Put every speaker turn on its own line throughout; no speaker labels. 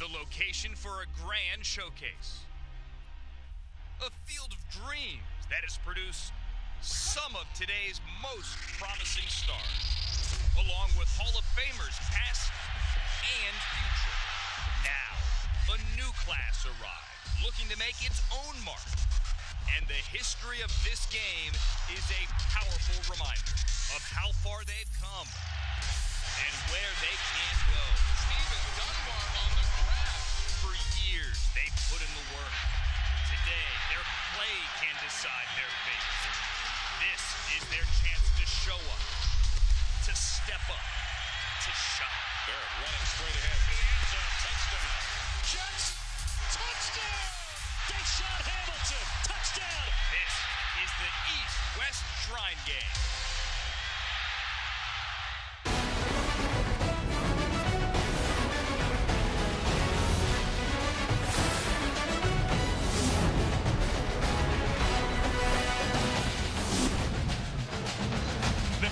the location for a grand showcase. A field of dreams that has produced some of today's most promising stars, along with Hall of Famers past and future. Now, a new class arrives, looking to make its own mark. And the history of this game is a powerful reminder of how far they've come and where they can go. Steven Dunbar on the grab. For years, they've put in the work. Today, their play can decide their fate. This is their chance to show up, to step up, to shine.
Barrett running straight ahead to the end zone. Touchdown.
Jets, touchdown! Deshaun Hamilton, touchdown!
This is the East-West Shrine Game.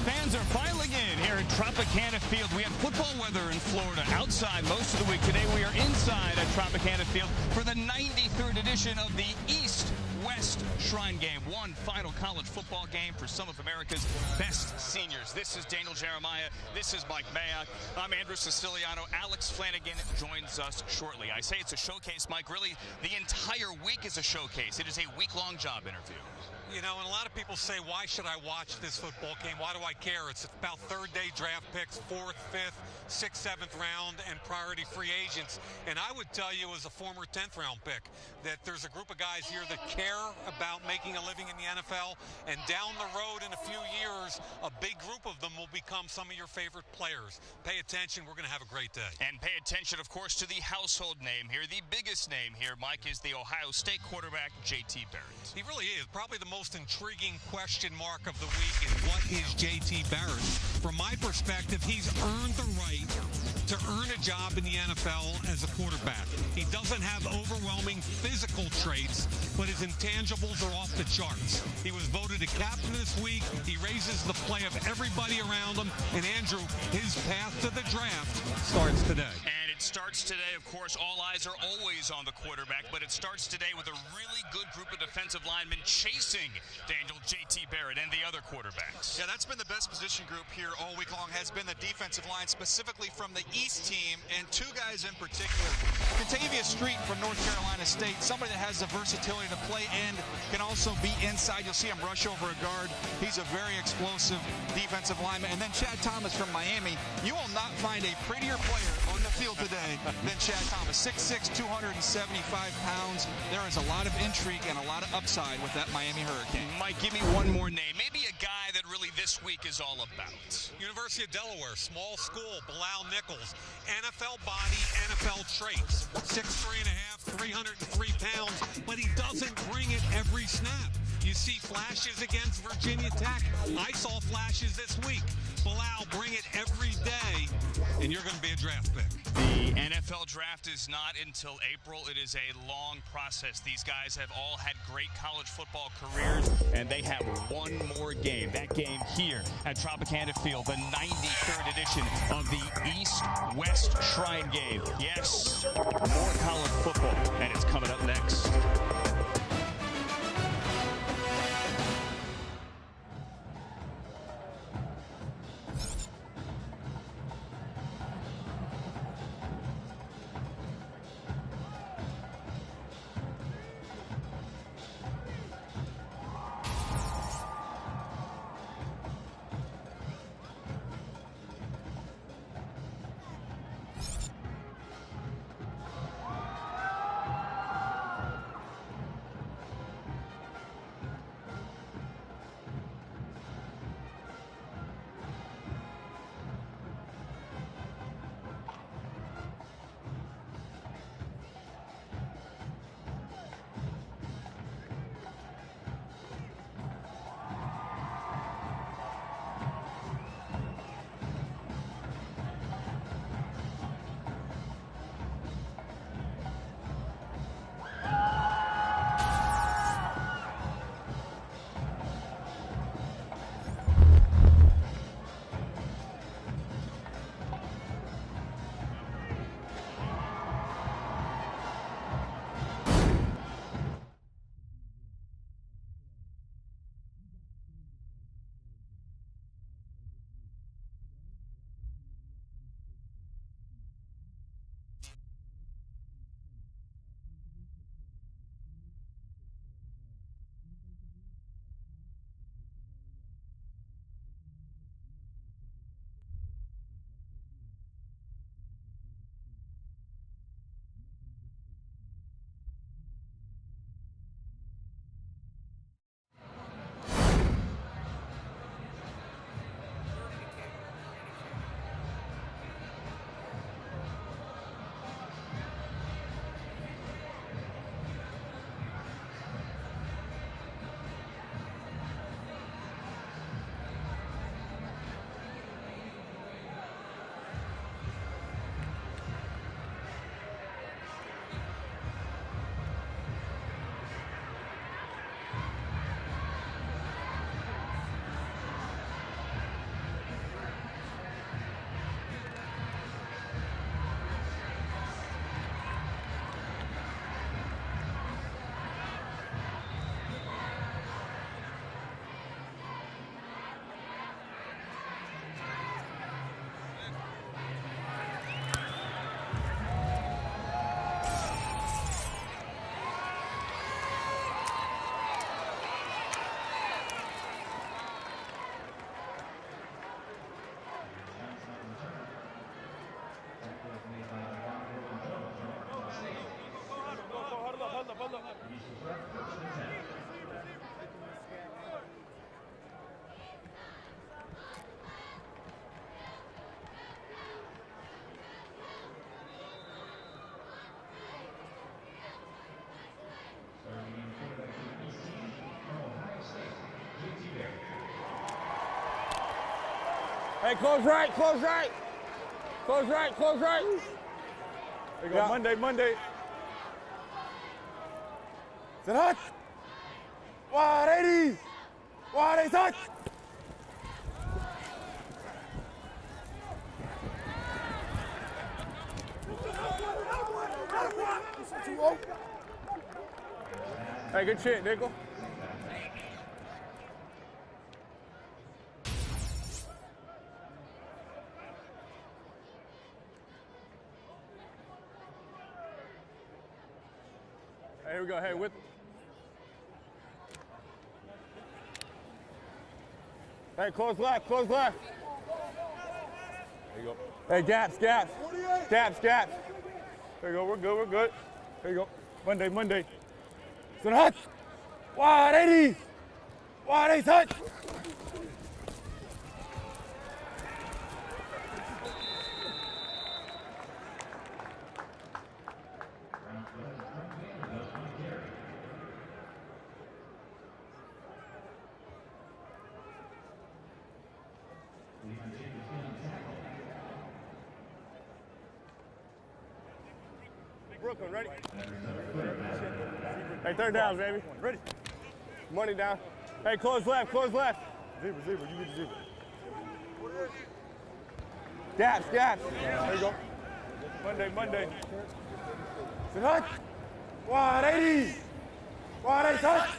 Fans are filing in here at Tropicana Field. We had football weather in Florida outside most of the week. Today we are inside at Tropicana Field for the 93rd edition of the East-West Shrine Game. One final college football game for some of America's best seniors. This is Daniel Jeremiah. This is Mike Mayock. I'm Andrew Siciliano. Alex Flanagan joins us shortly. I say it's a showcase, Mike. Really, the entire week is a showcase. It is a week-long job interview.
You know, and a lot of people say, why should I watch this football game? Why do I care? It's about third-day draft picks, 4th, 5th, 6th, 7th round, and priority free agents. And I would tell you as a former 10th round pick that there's a group of guys here that care about making a living in the NFL. And down the road in a few years, a big group of them will become some of your favorite players. Pay attention. We're going to have a great day.
And pay attention, of course, to the household name here. The biggest name here, Mike, is the Ohio State quarterback, J.T. Barrett.
He really is. Probably the most intriguing question mark of the week is what is J.T. Barrett? From my perspective, he's earned the right to earn a job in the NFL as a quarterback. He doesn't have overwhelming physical traits, but his intangibles are off the charts. He was voted a captain this week. He raises the play of everybody around him. And Andrew, his path to the draft starts today.
And it starts today, of course. All eyes are always on the quarterback, but it starts today with a really good group of defensive linemen chasing Daniel J.T. Barrett and the other quarterbacks.
Yeah, that's been the best position group here all week long, has been the defensive line, specifically from the East team, and two guys in particular. Contavious Street from North Carolina State, somebody that has the versatility to play end, can also be inside. You'll see him rush over a guard. He's a very explosive defensive lineman. And then Chad Thomas from Miami. You will not find a prettier player on the field today than Chad Thomas. 6'6", 275 pounds. There is a lot of intrigue and a lot of upside with that Miami Hurricane.
Mike, give me one more name. Maybe a guy that really this week is all about.
University of Delaware, small school, Bilal Nichols. NFL body, NFL traits. 6'3.5", 303 pounds, but he doesn't bring it every snap. You see flashes against Virginia Tech. I saw flashes this week. Bilal, bring it every day, and you're going to be a draft pick.
The NFL draft is not until April. It is a long process. These guys have all had great college football careers, and they have one more game. That game here at Tropicana Field, the 93rd edition of the East-West Shrine Game. Yes, more college football, and it's coming up next.
Hey, close right, close right. Close right, close right. There you go, Monday, Monday. Sit hot. Wide 80. Wide 80, touch. Hey, good shit, Nickel. Hey, here we go. Hey, with. Hey, close left, close left. There you go. Hey, gaps, gaps. Gaps, gaps. There you go, we're good, we're good. There you go. Monday, Monday. Sit hot. Wide 80. Wide 80, touch. Brooklyn, ready? Hey, third down, baby. Ready? Money down. Hey, close left, close left. Zebra, zebra, you get the zebra. Gaps, gaps. There you go. Monday, Monday. Sit hot. Wide 80. Wide 80, touch.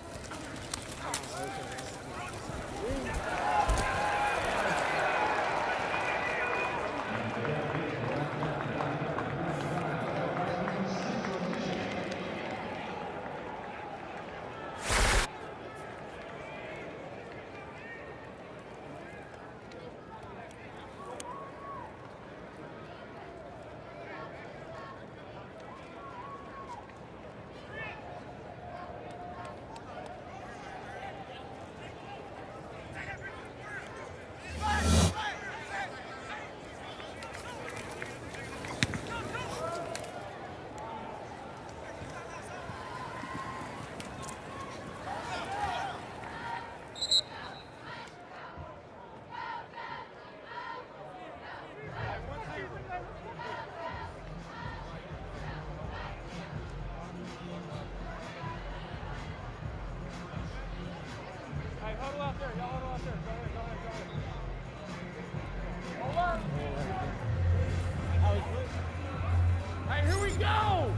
Hey, here we go!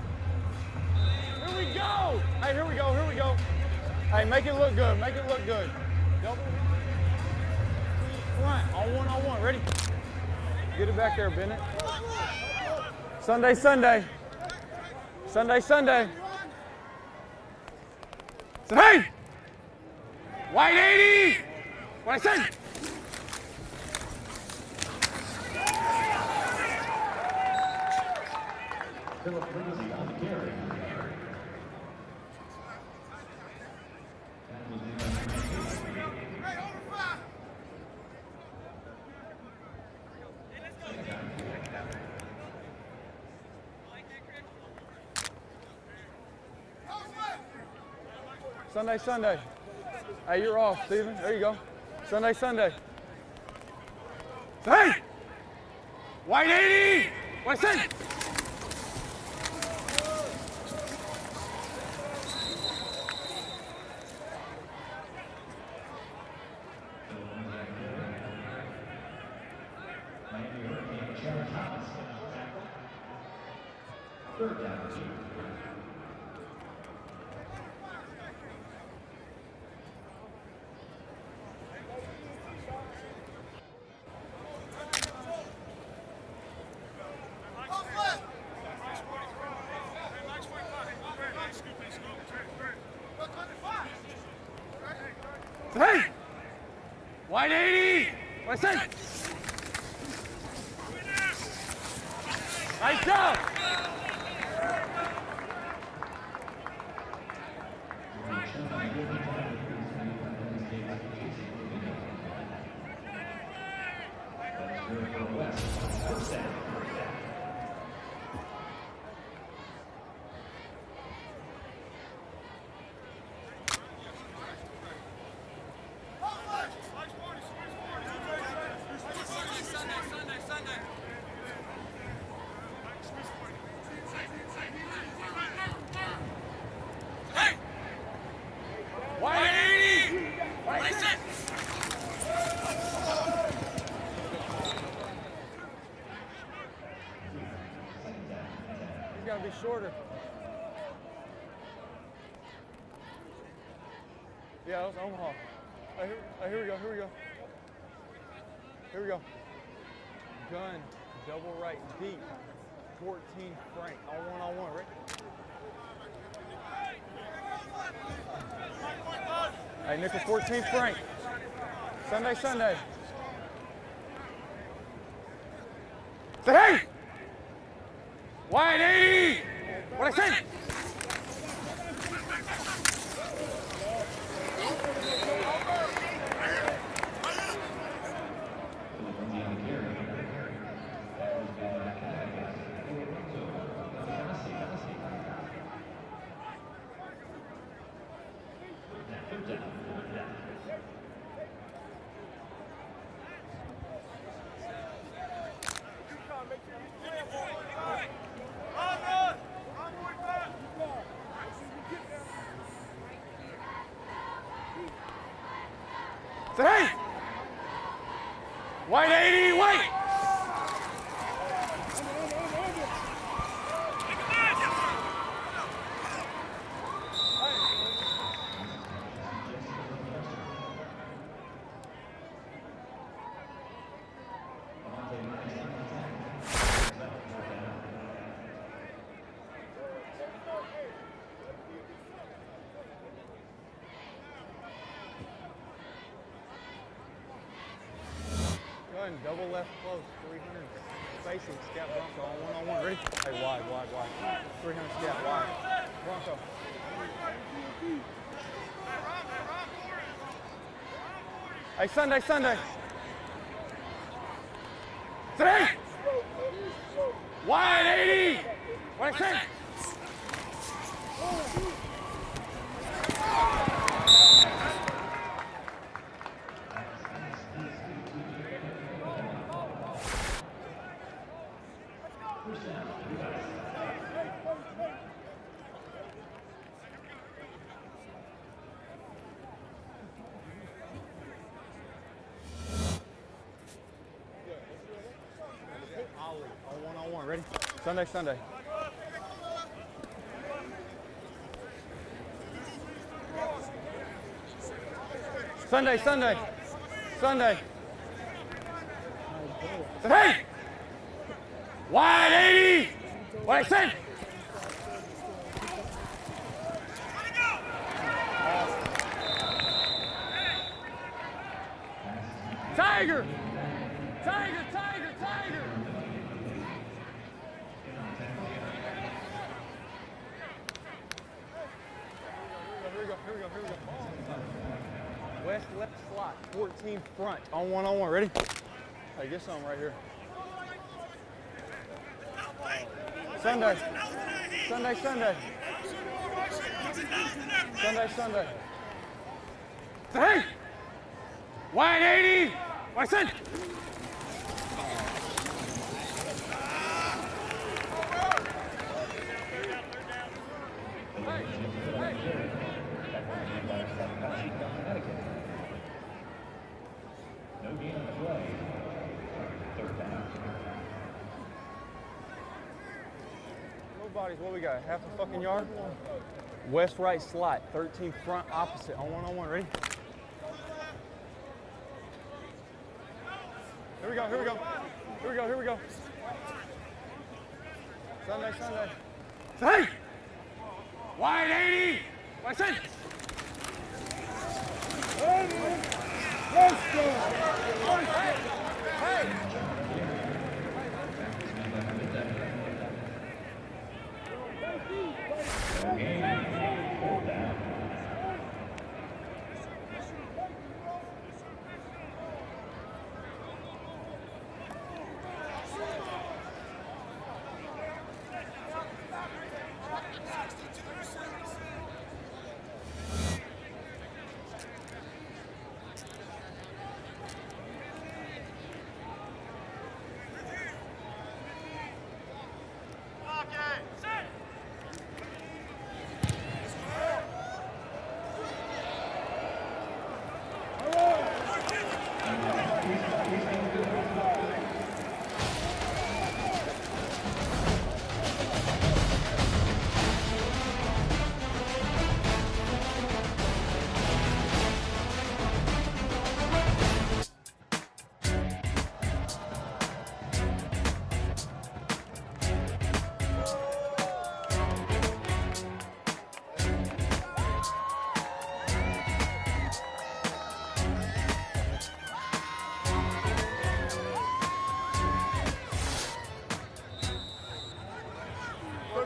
Here we go! Hey, here we go, here we go. Hey, make it look good, make it look good. Double. Front, on one, ready? Get it back there, Bennett. Sunday, Sunday. Sunday, Sunday. So, hey! White 80! What I say? Sunday, Sunday. Hey, you're off, Steven. There you go. Sunday, Sunday. Hey! White 80! What I say?
Third down.
Hey! White 80! What I say? Nice job! gotta be shorter. Yeah, that was Omaha. Here we go. Here we go. Gun, double right, deep. 14 Frank on one-on-one, right? Hey, nickel 14 Frank. Sunday. Say hey! Wide 80! What I say? Say hey! White 80, white! Double left close, 300 spacing, scat Bronco on one-on-one. Ready? Hey, wide. 300 scat wide. Bronco. Hey, Sunday. Today! Wide 80! What I say? One-on-one, ready? Sunday. Sunday. Hey! Wide 80! What I said? Tiger! Here we go. West left slot, 14 front on one-on-one. Ready? Hey, get some right here. Sunday. Hey! Wide 80! What I said?
No gain on the play. Third down.
Nobody's, what we got? Half a fucking yard? West right slot, 13 front opposite on one-on-one. Ready? Here we go. Sunday. Hey! Wide 80! What I said? Let's go! Hey!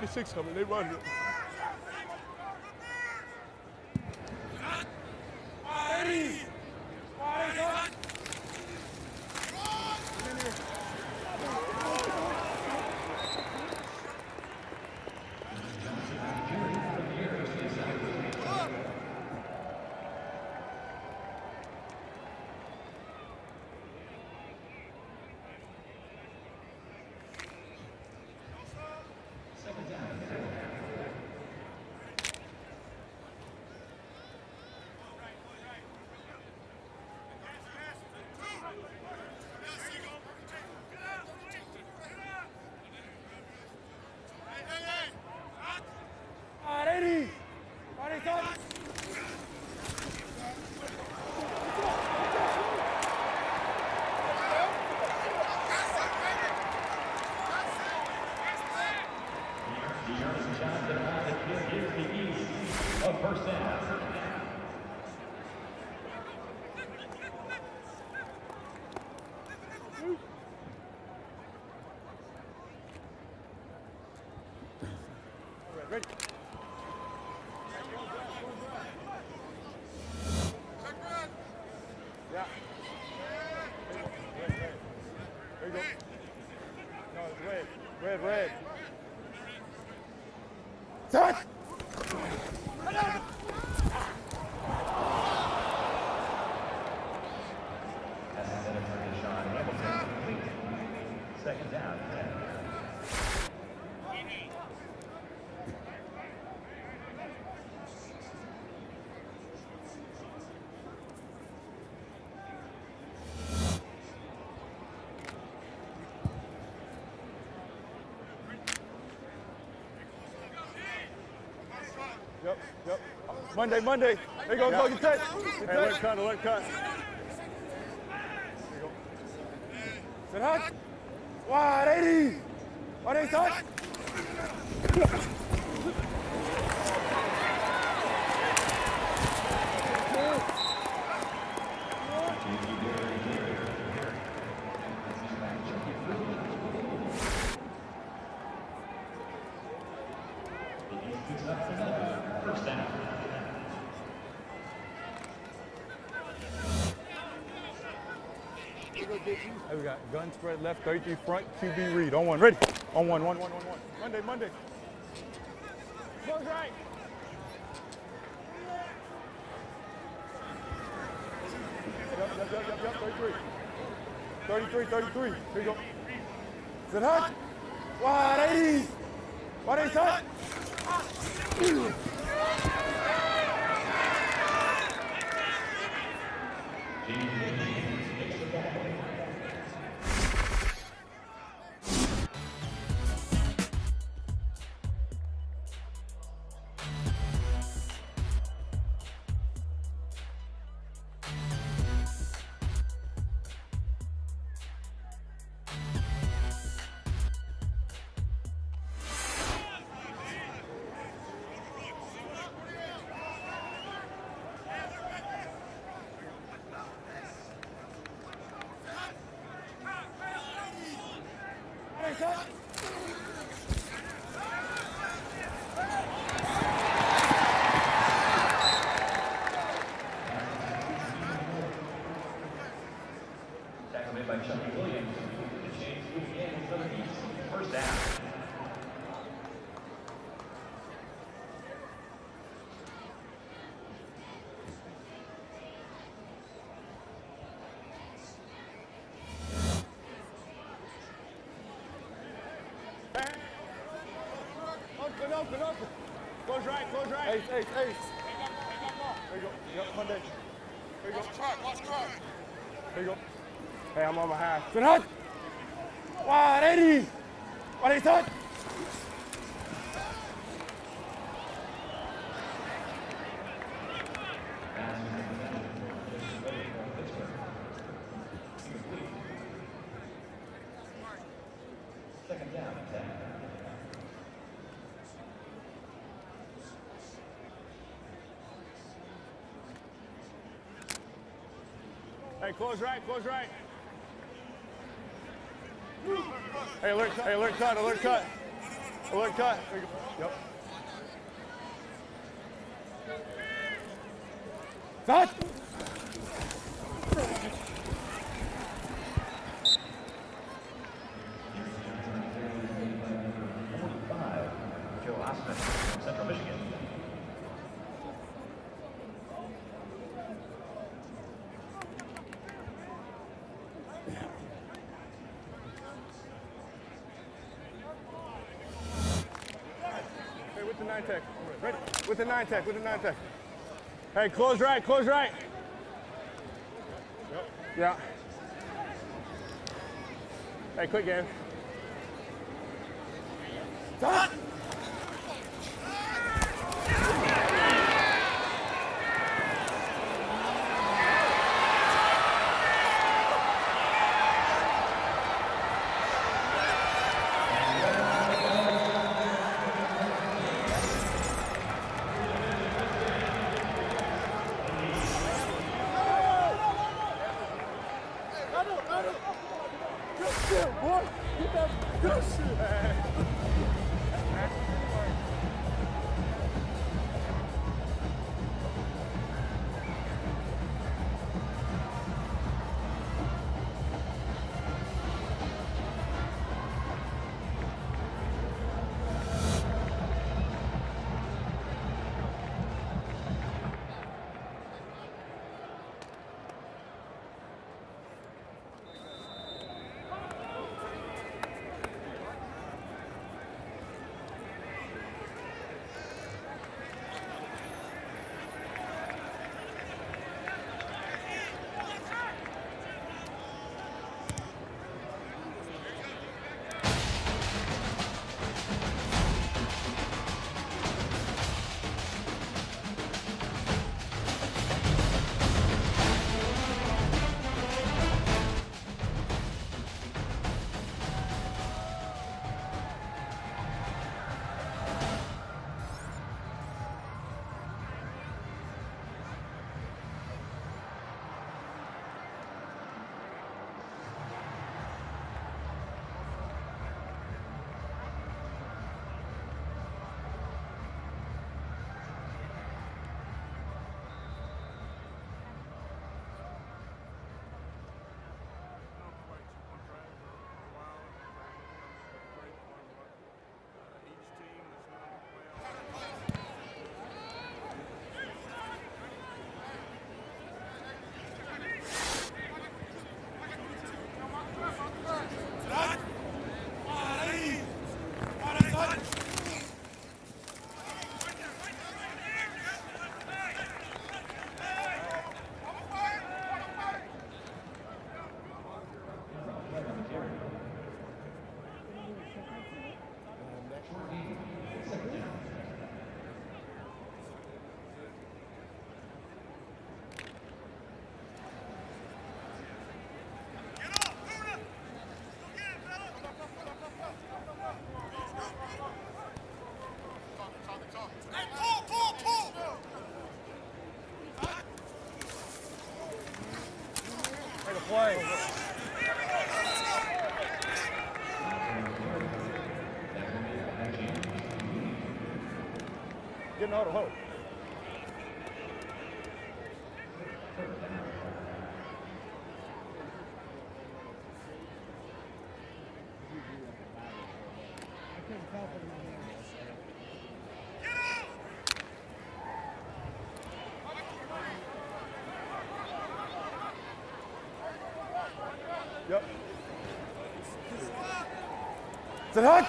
36 coming. They run it.
First down.
Ready. Yeah. There you go. No, it's red. Red, red. Touch!
Second down.
Yep. Monday. There you go, go, get touch. Hey, let it cut. There you go. Sit hot. Wide 80. Why they touch?
First down.
Hey, we got gun spread left, 33 front, QB read. On one, ready? On one. Monday. Close right. Yep, 33. Here you go. Sit hot. Wide 80. Why they touch?
Tackled by Chucky Williams. The change to the game for the East. First down.
Open. Close right. Ace. There you go. Yep, Monday. There you go. Watch track. There you go. Hey, I'm on my half. Sit hot. Wide 80. Why they touch?
Second down.
Hey, close right. Hey, alert cut. Look, cut. There you go. Yep. Touch!
Central Michigan.
Hey, with the 9-tech. Ready? With the 9-tech, with the 9-tech. Hey, close right, close right. Yep. Yeah. Hey, quick game. Touch! Good shit, boy. Get that good shit. Play. Getting out of hope. Yep. It's a hut.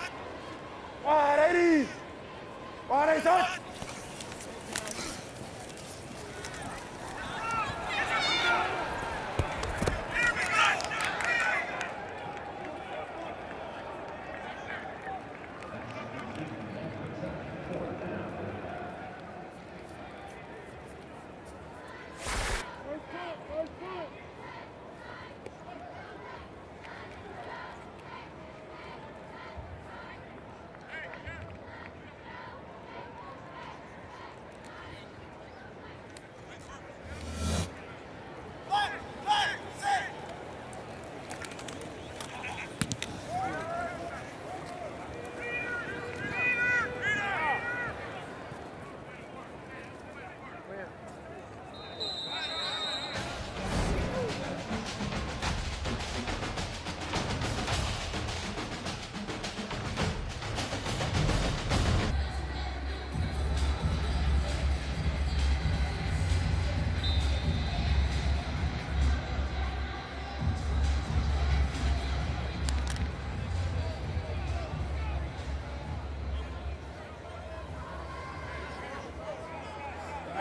180. 180 touch.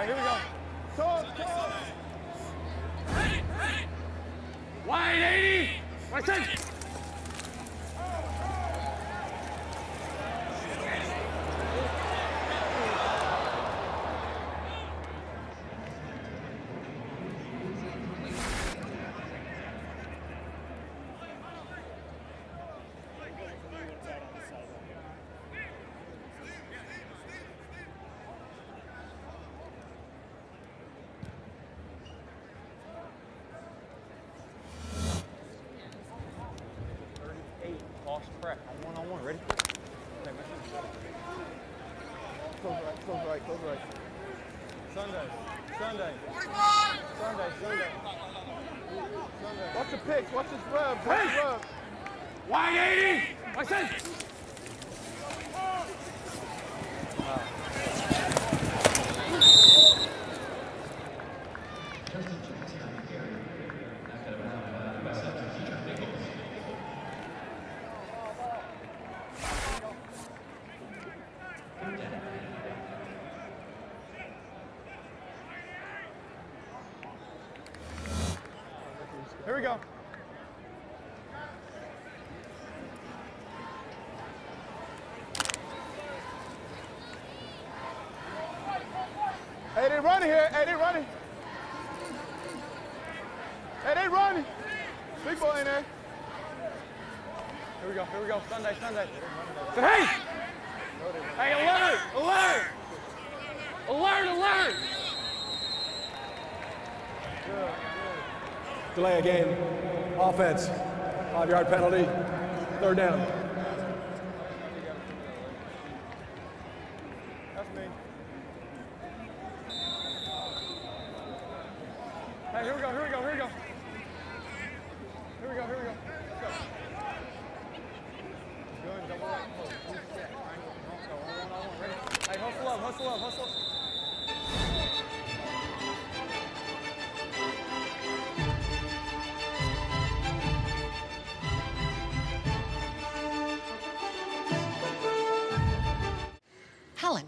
Hey, here we go. Talk. Wide 80. What's it? Prep. One-on-one. Ready? Okay, close right. Sunday. Watch the picks. Watch his rubs. Wide 80. Watch this. Here we go. Hey, they running here. Hey, they running. Big boy in there. Here we go. Sunday. Hey! Hey, alert! Good.
Delay a game. Offense. 5-yard penalty. 3rd down.
That's me. Hey, here we go. Let's go. Good, double right. Ready? Hey, hustle up.
Helen.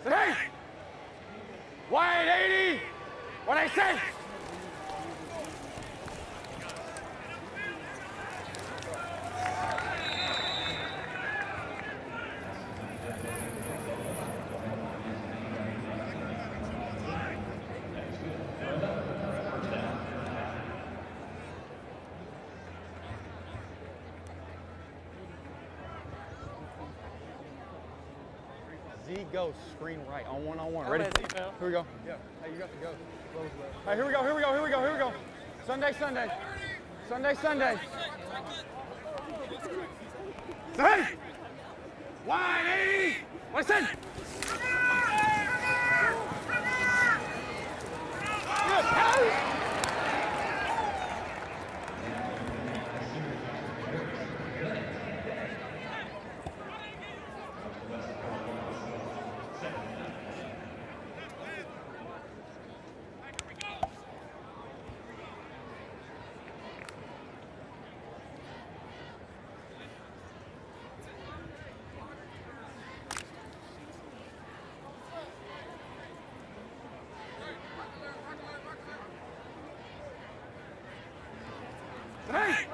Hey! Wide 80! What I say? Z goes screen right on one. Ready? Here we go. Yeah. Hey, you got to go. Hey, here we go. Sunday. Hey! Wide 80! Listen! Good pass! Hey!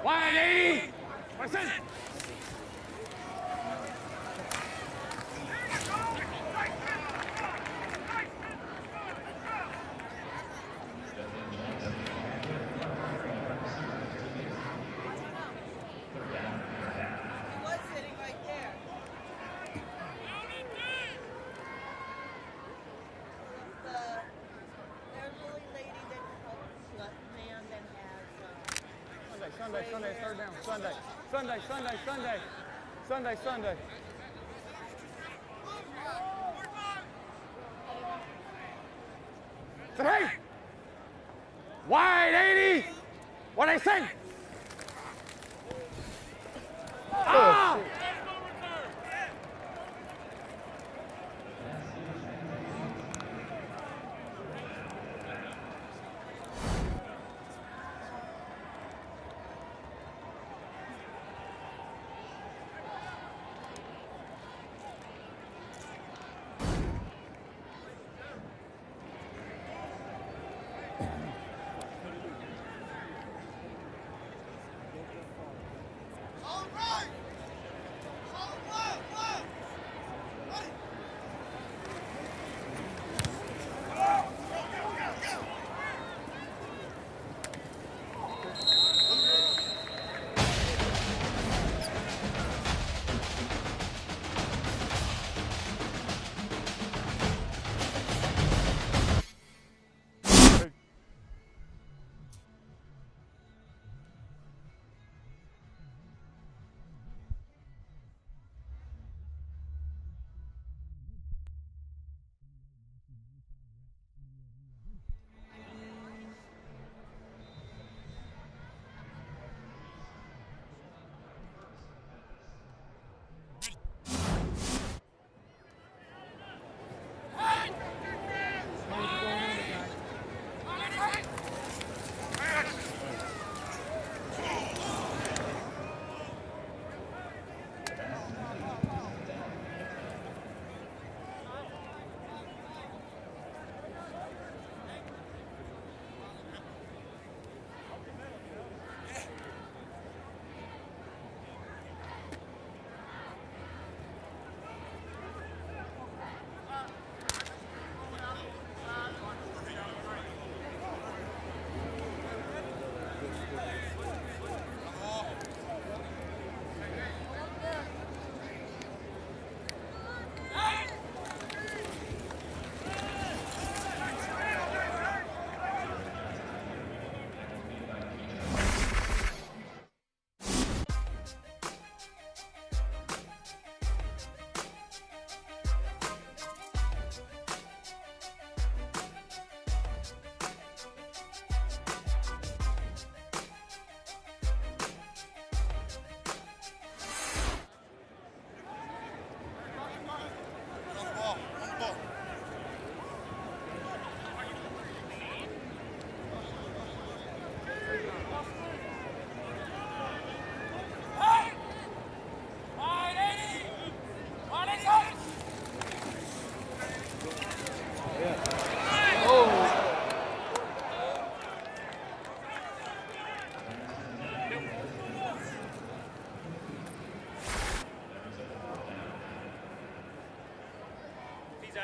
180! What's this? Sunday, third down. Sunday. Wide 80. What I say? Ah!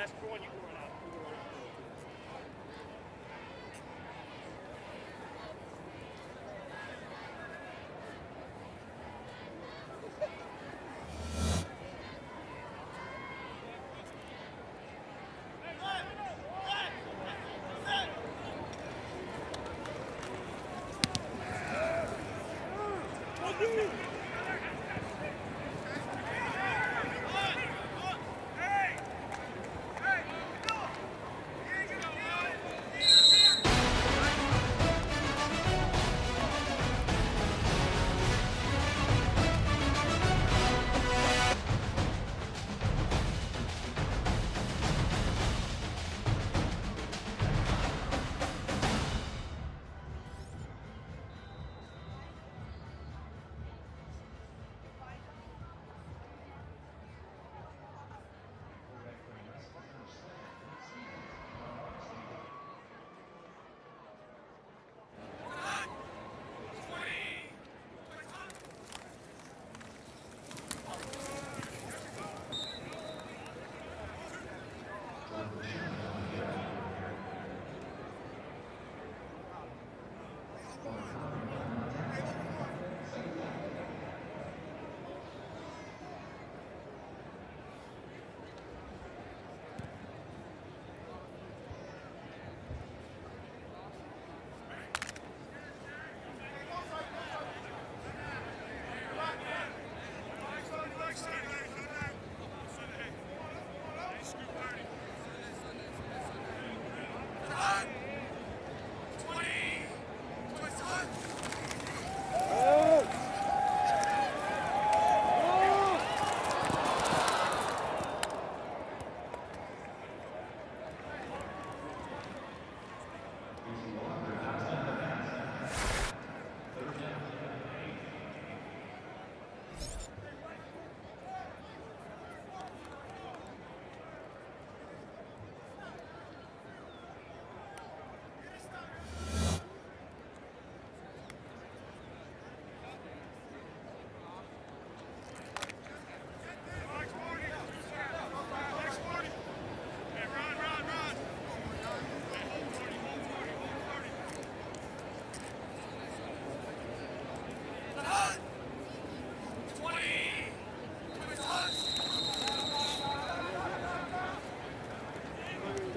Ask for one, you can run out.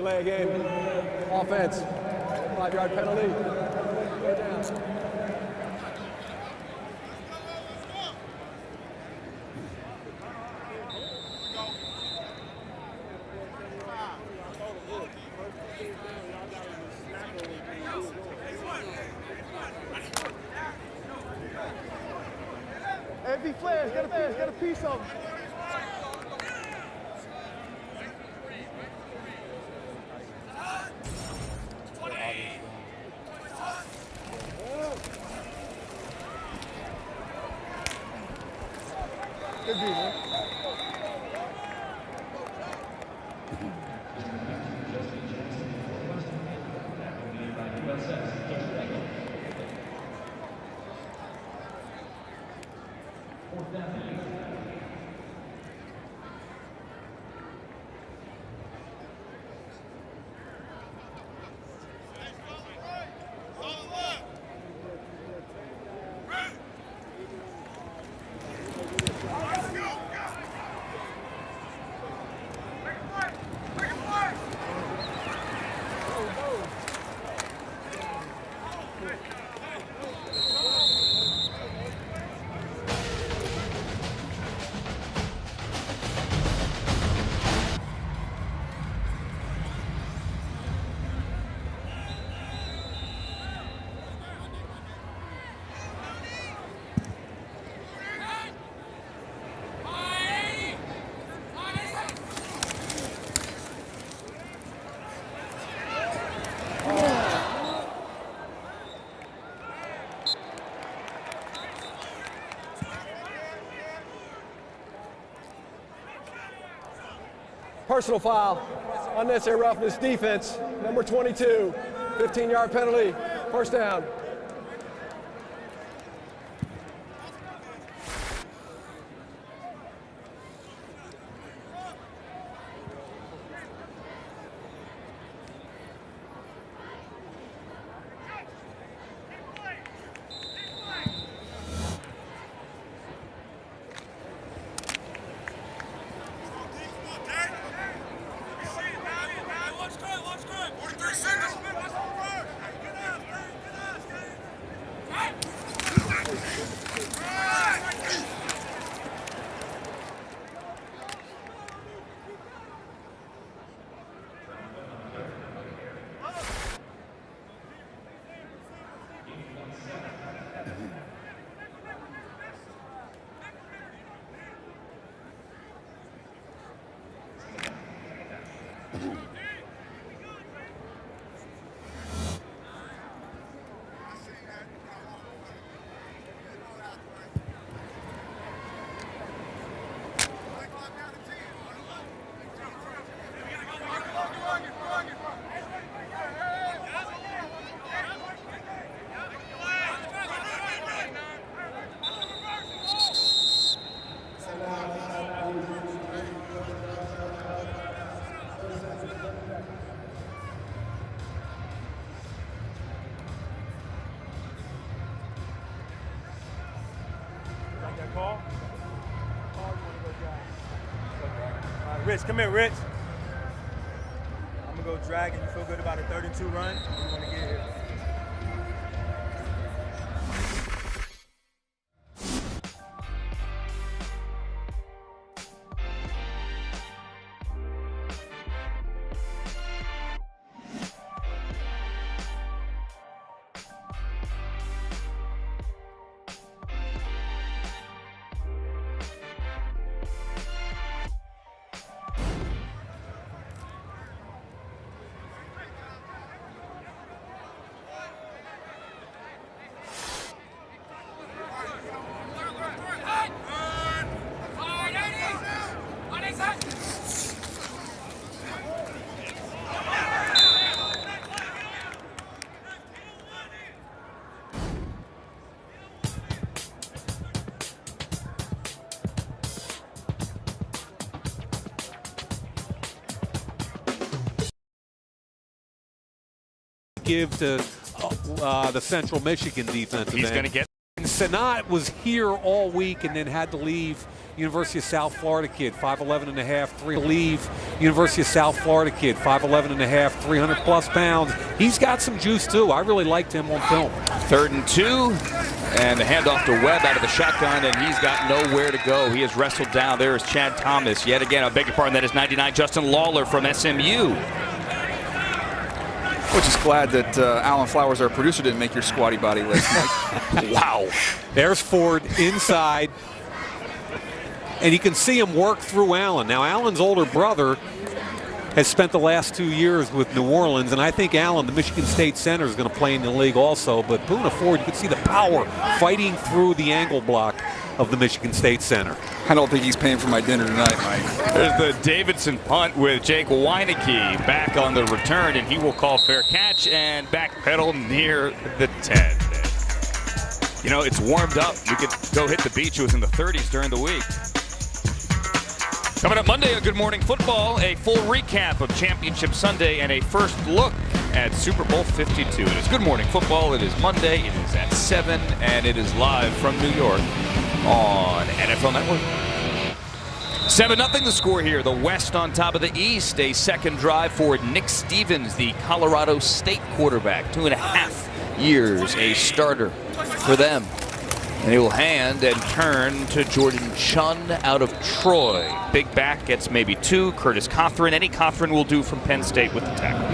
Delay a game. Offense. 5-yard penalty. Third down.
Heavy flares, get a piece of them. Good beat, man.
Personal foul. Unnecessary roughness defense. Number 22. 15-yard penalty. First down.
Rich, come here, Rich. I'm gonna go drag, and you feel good about a 32 run. You want to get here.
Give to the Central Michigan defensive
He's
end.
going to get.
Sanat was here all week and then had to leave
University of South Florida kid, 5'11 and a half, University of South Florida kid, 5'11 and a half, 300 plus pounds. He's got some juice too. I really liked him on film.
3rd and 2, and the handoff to Webb out of the shotgun, and he's got nowhere to go. He is wrestled down. There is Chad Thomas. Yet again, I beg your pardon, that is 99 Justin Lawler from SMU.
We're just glad that Alan Flowers, our producer, didn't make your squatty body list.
Wow. There's Ford inside. And you can see him work through Allen. Now, Allen's older brother has spent the last 2 years with New Orleans, and I think Allen, the Michigan State center, is going to play in the league also. But Boone Ford, you can see the power fighting through the angle block of the Michigan State center.
I don't think he's paying for my dinner tonight, Mike.
There's the Davidson punt with Jake Weineke back on the return, and he will call fair catch and backpedal near the 10. You know, it's warmed up. We could go hit the beach. It was in the 30s during the week. Coming up Monday on Good Morning Football, a full recap of Championship Sunday and a first look at Super Bowl 52. It is Good Morning Football. It is Monday. It is at 7, and it is live from New York on NFL Network. 7-0 the score here. The West on top of the East. A second drive for Nick Stevens, the Colorado State quarterback. 2.5 years, a starter for them. And he will hand and turn to Jordan Chunn out of Troy. Big back gets maybe 2. Curtis Cothran. Any Cothran will do from Penn State with the tackle.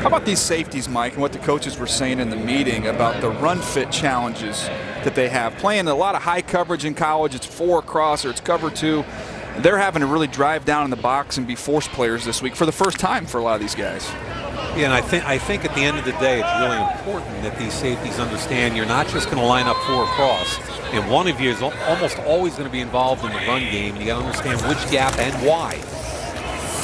How about these safeties, Mike, and what the coaches were saying in the meeting about the run fit challenges that they have? Playing a lot of high coverage in college. It's 4 across or it's cover 2. They're having to really drive down in the box and be force players this week for the first time for a lot of these guys.
Yeah, and I think at the end of the day, it's really important that these safeties understand you're not just going to line up 4 across, and one of you is almost always going to be involved in the run game, and you got to understand which gap and why.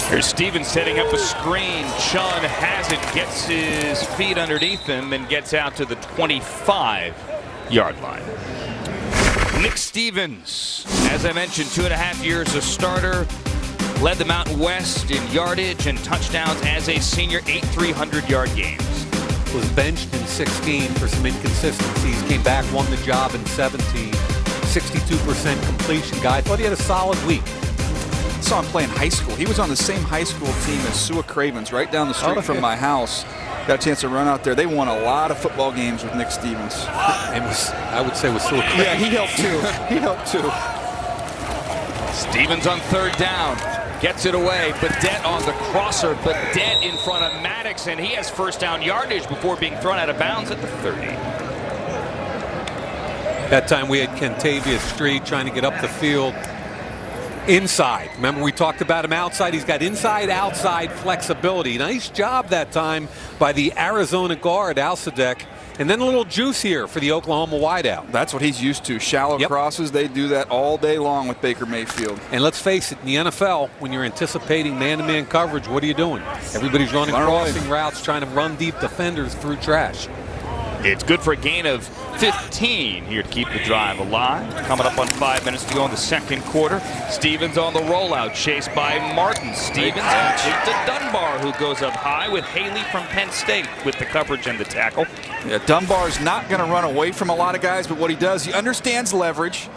Here's Stevens setting up a screen. Chunn has it, gets his feet underneath him, and gets out to the 25-yard line. Nick Stevens, as I mentioned, 2.5 years a starter. Led the Mountain West in yardage and touchdowns as a senior, 8 300-yard games.
Was benched in 16 for some inconsistencies. Came back, won the job in 17. 62% completion guy. Thought he had a solid week.
I saw him play in high school. He was on the same high school team as Sua Cravens, right down the street from my house. Got a chance to run out there. They won a lot of football games with Nick Stevens.
And I would say with Sua Cravens.
Yeah, he helped too. He helped too.
Stevens on 3rd down. Gets it away. Badette on the crosser. Badette in front of Maddox, and he has first down yardage before being thrown out of bounds at the 30.
That time we had Kentavious Street trying to get up the field inside. Remember we talked about him outside. He's got inside-outside flexibility. Nice job that time by the Arizona guard, Alsadek. And then a little juice here for the Oklahoma wideout.
That's what he's used to. Shallow crosses, they do that all day long with Baker Mayfield.
And let's face it, in the NFL, when you're anticipating man-to-man coverage, what are you doing? Everybody's running crossing routes, trying to run deep defenders through trash.
It's good for a gain of 15 here to keep the drive alive. Coming up on 5 minutes to go in the second quarter. Stevens on the rollout, chased by Martin. Stevens to Dunbar, who goes up high with Haley from Penn State with the coverage and the tackle.
Yeah, Dunbar's not going to run away from a lot of guys, but what he does, he understands leverage.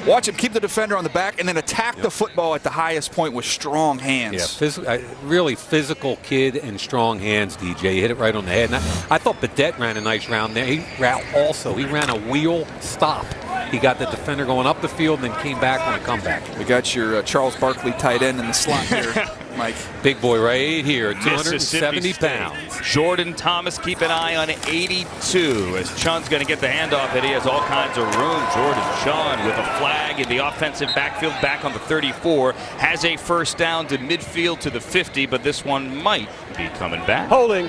Watch him keep the defender on the back and then attack the football at the highest point with strong hands.
Yeah, really physical kid and strong hands, DJ. He hit it right on the head. And I thought Badette ran a nice round there. He ran a wheel stop. He got the defender going up the field and then came back on a comeback.
We got your Charles Barkley tight end in the slot here, Mike.
Big boy right here, 270 pounds.
Jordan Thomas, keep an eye on 82 as Chunn's going to get the handoff, and he has all kinds of room. Jordan Chunn with a flag in the offensive backfield, back on the 34, has a first down to midfield to the 50, but this one might be coming back.
Holding.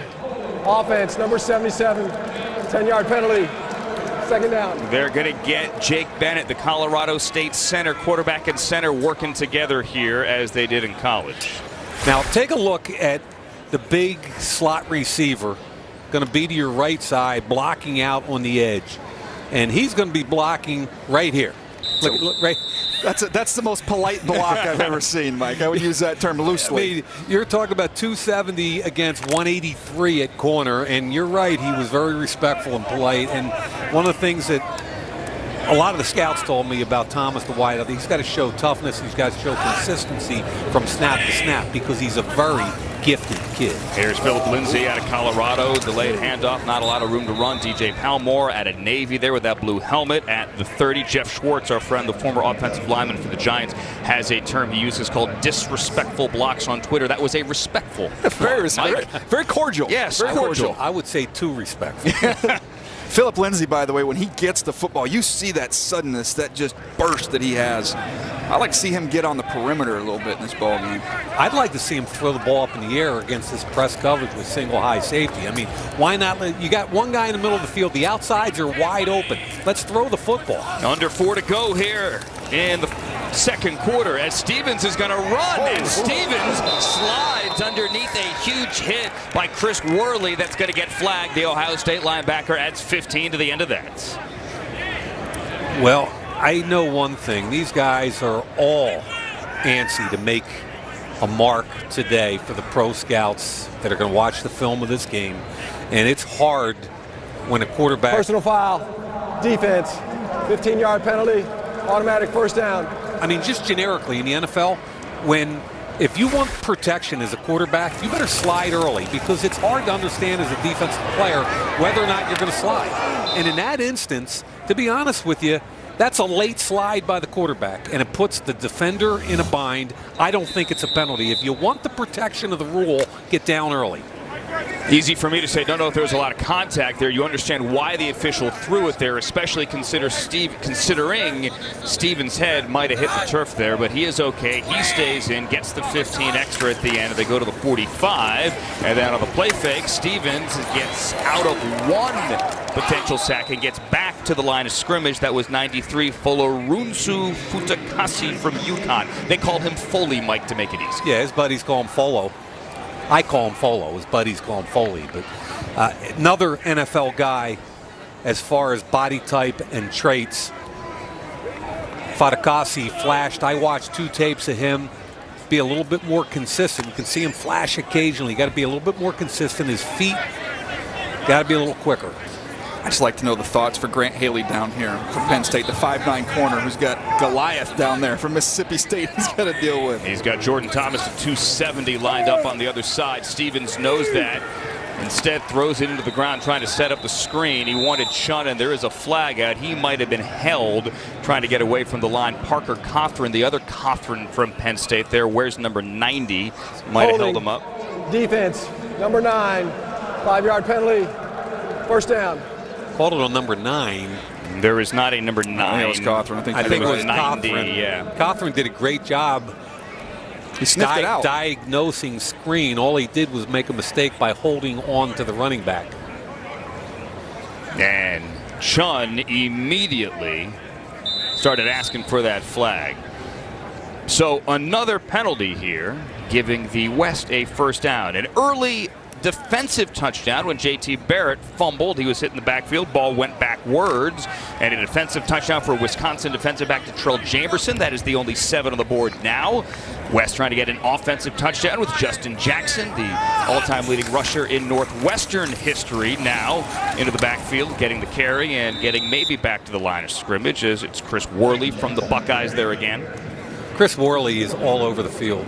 Offense, number 77, 10-yard penalty. Second down.
They're going to get Jake Bennett, the Colorado State center, quarterback and center, working together here as they did in college.
Now take a look at the big slot receiver, going to be to your right side, blocking out on the edge. And he's going to be blocking right here. Look right.
That's the most polite block I've ever seen, Mike. I would use that term loosely.
I mean, you're talking about 270 against 183 at corner, and you're right, he was very respectful and polite. And one of the things that a lot of the scouts told me about Thomas the wideout. He's got to show toughness. He's got to show consistency from snap to snap because he's a very gifted kid.
Here's Philip Lindsay out of Colorado. Delayed handoff, not a lot of room to run. DJ Palmore out of Navy there with that blue helmet at the 30. Jeff Schwartz, our friend, the former offensive lineman for the Giants, has a term he uses called disrespectful blocks on Twitter. That was a respectful.
Very cordial.
Yes,
very cordial.
I would say too respectful.
Philip Lindsay, by the way, when he gets the football, you see that suddenness, that just burst that he has. I like to see him get on the perimeter a little bit in this ball game.
I'd like to see him throw the ball up in the air against this press coverage with single high safety. I mean, why not? You got one guy in the middle of the field. The outsides are wide open. Let's throw the football.
Under 4 to go here in the second quarter as Stevens is going to run. And Stevens slides underneath a huge hit by Chris Worley. That's going to get flagged. The Ohio State linebacker adds 15 to the end of that.
Well, I know one thing. These guys are all antsy to make a mark today for the pro scouts that are going to watch the film of this game. And it's hard when a quarterback...
Personal foul, defense, 15-yard penalty, automatic first down.
I mean, just generically in the NFL, if you want protection as a quarterback, you better slide early because it's hard to understand as a defensive player whether or not you're going to slide. And in that instance, to be honest with you, that's a late slide by the quarterback, and it puts the defender in a bind. I don't think it's a penalty. If you want the protection of the rule, get down early.
Easy for me to say, don't know if there was a lot of contact there. You understand why the official threw it there, especially considering Stevens' head might have hit the turf there, but he is okay. He stays in, gets the 15 extra at the end, and they go to the 45. And then on the play fake, Stevens gets out of one potential sack and gets back to the line of scrimmage. That was 93 Folorunsu Futakasi from UConn. They called him Foley, Mike, to make it easy.
Yeah, his buddies call him Folo. I call him Folo. His buddies call him Foley. But another NFL guy as far as body type and traits. Fatukasi flashed. I watched 2 tapes of him. Be a little bit more consistent. You can see him flash occasionally. You got to be a little bit more consistent. His feet got to be a little quicker.
I'd just like to know the thoughts for Grant Haley down here from Penn State, the 5'9" corner who's got Goliath down there from Mississippi State he's got to deal with.
He's got Jordan Thomas at 270 lined up on the other side. Stevens knows that. Instead throws it into the ground trying to set up the screen. He wanted Chun, and there is a flag out. He might have been held trying to get away from the line. Parker Cothran, the other Cothran from Penn State there, wears number 90. Might have held him up.
Defense, number 9, 5-yard penalty, first down.
Called it on number 9.
There is not a number 9.
I think it was Cothran.
I think it was
90,
Cothran.
Yeah.
Cothran did a great job.
He sniffed it out.
Diagnosing screen. All he did was make a mistake by holding on to the running back.
And Chun immediately started asking for that flag. So another penalty here, giving the West a first down. An early defensive touchdown when J.T. Barrett fumbled. He was hit in the backfield. Ball went backwards. And a defensive touchdown for Wisconsin defensive back to Trell Jamberson. That is the only 7 on the board now. West trying to get an offensive touchdown with Justin Jackson, the all-time leading rusher in Northwestern history, now into the backfield, getting the carry and getting maybe back to the line of scrimmage as it's Chris Worley from the Buckeyes there again.
Chris Worley is all over the field.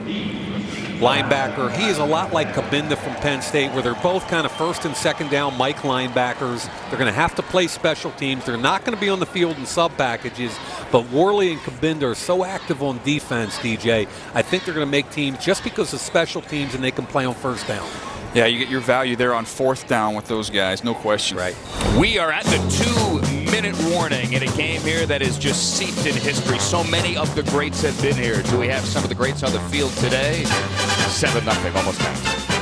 Linebacker. He is a lot like Kabinda from Penn State, where they're both kind of first and second down Mike linebackers. They're going to have to play special teams. They're not going to be on the field in sub packages, but Worley and Kabinda are so active on defense, DJ. I think they're going to make teams just because of special teams, and they can play on first down.
Yeah, you get your value there on 4th down with those guys, no question.
Right.
We are at the 2-minute warning in a game here that is just seeped in history. So many of the greats have been here. Do we have some of the greats on the field today? 7-0, almost half.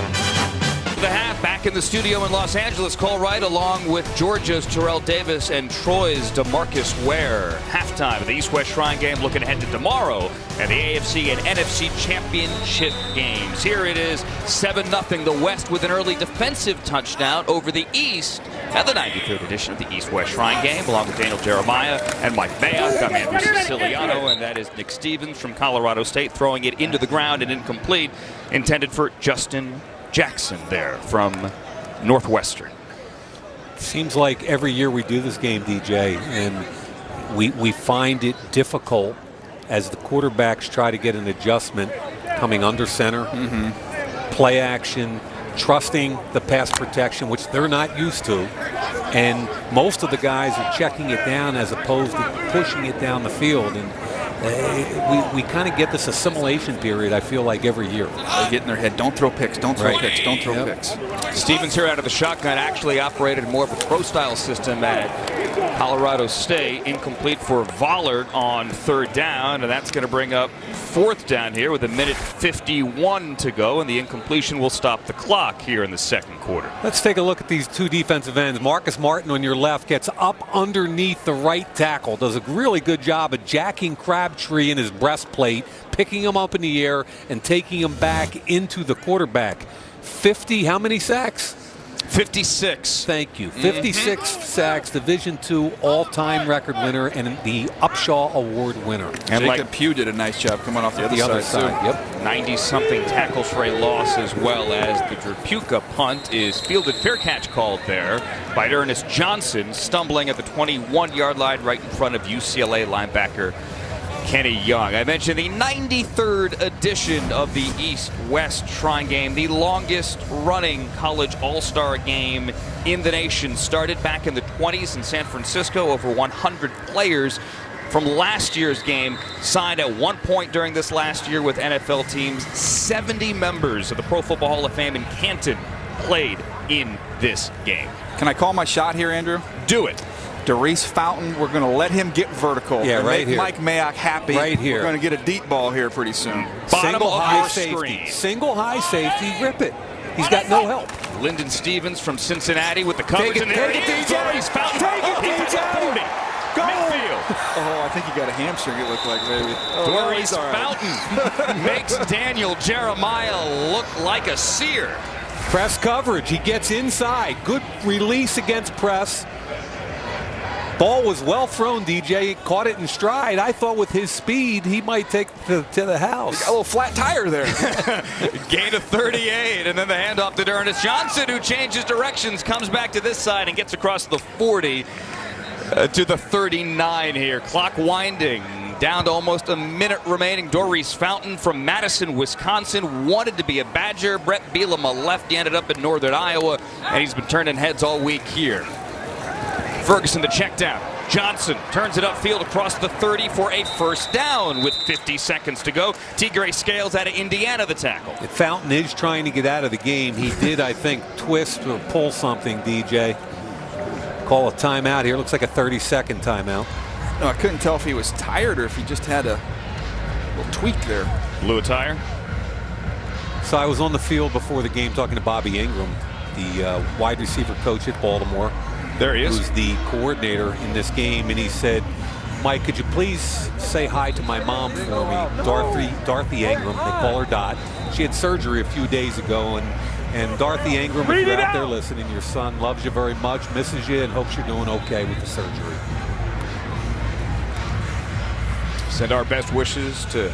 The half back in the studio in Los Angeles. Cole Wright along with Georgia's Terrell Davis and Troy's DeMarcus Ware. Halftime of the East-West Shrine game, looking ahead to tomorrow and the AFC and NFC championship games. Here it is, 7-0, the West with an early defensive touchdown over the East at the 93rd edition of the East-West Shrine game, along with Daniel Jeremiah and Mike Mayock. I'm Andrew Siciliano, and that is Nick Stevens from Colorado State throwing it into the ground and incomplete, intended for Justin Jackson there from Northwestern.
Seems like every year we do this game, DJ, and we find it difficult as the quarterbacks try to get an adjustment coming under center, play action, trusting the pass protection, which they're not used to. And most of the guys are checking it down as opposed to pushing it down the field. And we kind of get this assimilation period, I feel like, every year.
They get in their head, don't throw picks, don't throw picks, don't throw picks.
Stevens here out of the shotgun actually operated more of a pro-style system at Colorado State. Incomplete for Vollard on 3rd down, and that's going to bring up 4th down here with 1:51 to go, and the incompletion will stop the clock here in the 2nd quarter.
Let's take a look at these 2 defensive ends. Marcus Martin on your left gets up underneath the right tackle, does a really good job of jacking Crabtree in his breastplate, picking him up in the air and taking him back into the quarterback. 50, how many sacks?
56.
Thank you. 56 sacks, Division II all-time record winner and the Upshaw Award winner.
And Jacob Pugh did a nice job coming off the other side.
Yep. 90-something tackles for a loss, as well as the Drapuka punt is fielded. Fair catch called there by Ernest Johnson, stumbling at the 21-yard line right in front of UCLA linebacker Kenny Young. I mentioned the 93rd edition of the East-West Shrine Game, the longest running college all-star game in the nation. Started back in the 20s in San Francisco. Over 100 players from last year's game signed at one point during this last year with NFL teams. 70 members of the Pro Football Hall of Fame in Canton played in this game.
Can I call my shot here, Andrew?
Do it.
Darius Fountain, we're going to let him get vertical.
Yeah, right
make
here.
Mike Mayock happy.
Right here.
We're going to get a deep ball here pretty soon.
Bottom of our
safety.
screen.
Single high safety, rip it. He's got no help.
Lyndon Stevens from Cincinnati with the coverage.
Take it, DJ.
Darius Fountain.
Take it, DJ.
40.
Go.
Midfield.
Oh, I think he got a hamstring, it looked like, maybe.
Darius Fountain makes Daniel Jeremiah look like a seer.
Press coverage. He gets inside. Good release against press. Ball was well thrown, DJ. Caught it in stride. I thought with his speed, he might take to the house.
Got a little flat tire there.
Gain of 38, and then the handoff to Ernest Johnson, who changes directions, comes back to this side and gets across the 40 to the 39 here. Clock winding. Down to almost a minute remaining. Darius Fountain from Madison, Wisconsin, wanted to be a Badger. Brett Bielema, a lefty, ended up in Northern Iowa, and he's been turning heads all week here. Ferguson, the check down. Johnson turns it upfield across the 30 for a 1st down with 50 seconds to go. Tigray Scales out of Indiana, the tackle.
If Fountain is trying to get out of the game, he did, I think, twist or pull something, DJ. Call a timeout here. Looks like a 30-second timeout.
No, I couldn't tell if he was tired or if he just had a little tweak there.
Blew a tire.
So I was on the field before the game talking to Bobby Ingram, the wide receiver coach at Baltimore.
There he is.
Who's the coordinator in this game, and he said, Mike, could you please say hi to my mom for me, Dorothy Ingram. They call her Dot. She had surgery a few days ago, and Dorothy Ingram, if you're out there listening, your son loves you very much, misses you, and hopes you're doing okay with the surgery.
Send our best wishes to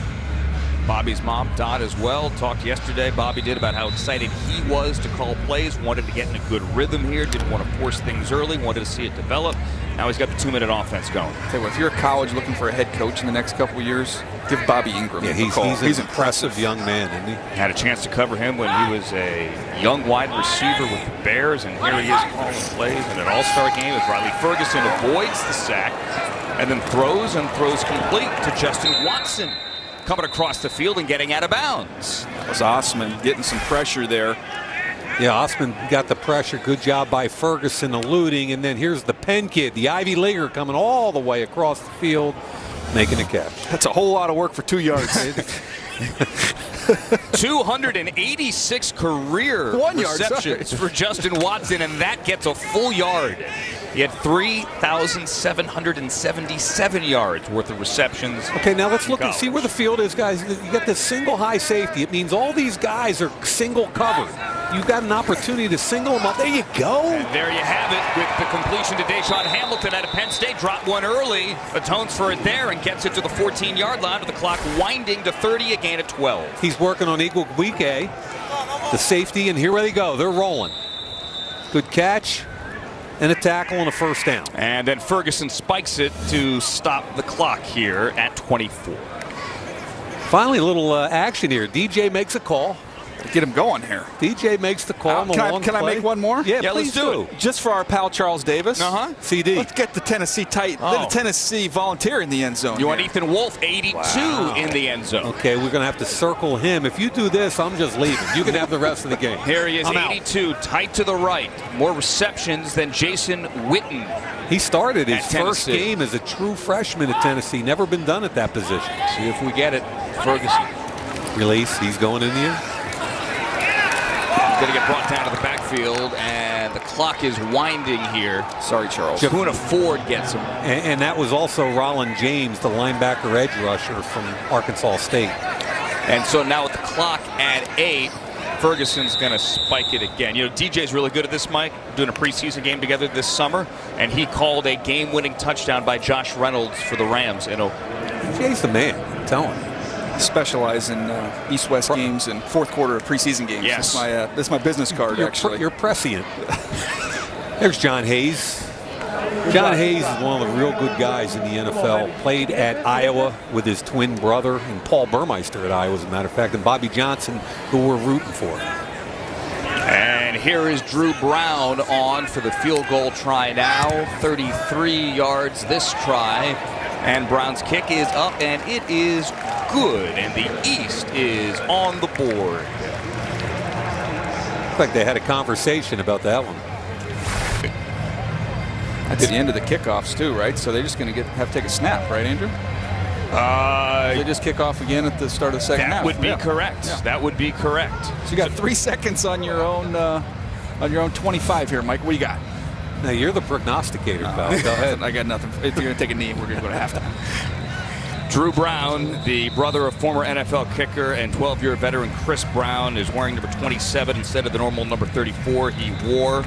Bobby's mom, Dot, as well. Talked yesterday, Bobby did, about how excited he was to call plays, wanted to get in a good rhythm here, didn't want to force things early, wanted to see it develop. Now he's got the 2-minute offense going.
Tell you what, if you're a college looking for a head coach in the next couple of years, give Bobby Ingram a call.
He's an impressive young man, isn't he?
Had a chance to cover him when he was a young wide receiver with the Bears, and here he is calling plays in an all-star game as Riley Ferguson avoids the sack and then throws complete to Justin Watson, coming across the field and getting out of bounds.
That was Osman getting some pressure there.
Yeah, Osman got the pressure. Good job by Ferguson eluding. And then here's the Penn kid, the Ivy Leaguer, coming all the way across the field, making a catch.
That's a whole lot of work for 2 yards.
286 career receptions for Justin Watson, and that gets a full yard. He had 3,777 yards worth of receptions.
Okay, now let's look and see where the field is, guys. You got the single high safety. It means all these guys are single covered. You've got an opportunity to single them up. There you go.
And there you have it with the completion to Deshaun Hamilton out of Penn State. Dropped one early, atones for it there, and gets it to the 14-yard line with the clock winding to 30, a gain of 12.
He's working on Igwebuike, the safety, and here they go. They're rolling. Good catch. and a tackle and a first down.
And then Ferguson spikes it to stop the clock here at 24.
Finally, a little action here. DJ makes a call.
Get him going here.
DJ makes the call.
Can I make one more?
Yeah,
let's do it.
Just for our pal Charles Davis.
CD.
Let's get the Tennessee the Tennessee Volunteer in the end zone.
You want Ethan Wolf, 82 in the end zone.
Okay, we're going to have to circle him. If you do this, I'm just leaving. You can have the rest of the game.
Here he is,
I'm
82, tight to the right. More receptions than Jason Witten.
He started his first game as a true freshman at Tennessee. Never been done at that position.
See if we get it. Ferguson.
Release. He's going in the end.
Going to get brought down to the backfield, and the clock is winding here.
Sorry, Charles.
Kahuna Ford gets him.
And that was also Rollin James, the linebacker edge rusher from Arkansas State.
And so now with the clock at 8, Ferguson's going to spike it again. You know, DJ's really good at this, Mike. Doing a preseason game together this summer, and he called a game-winning touchdown by Josh Reynolds for the Rams.
DJ's the man. I'm telling you.
Specialize in East-West games and fourth quarter of preseason games.
Yes.
That's my business card, actually.
You're prescient. There's John Hayes. John Hayes is one of the real good guys in the NFL. Played at Iowa with his twin brother and Paul Burmeister at Iowa, as a matter of fact, and Bobby Johnson, who we're rooting for.
And here is Drew Brown on for the field goal try now. 33 yards this try. And Brown's kick is up, and it is good. And the East is on the board.
Looks like they had a conversation about that one.
That's the end of the kickoffs, too, right? So they're just going to have to take a snap, right, Andrew? They just kick off again at the start of the second half.
That would be correct. Yeah. That would be correct.
So you got 3 seconds on your own 25 here, Mike. What do you got?
Now, you're the prognosticator, pal. Go ahead.
I got nothing. If you're going to take a knee, we're going to go to halftime.
Drew Brown, the brother of former NFL kicker and 12-year veteran Chris Brown, is wearing number 27 instead of the normal number 34 he wore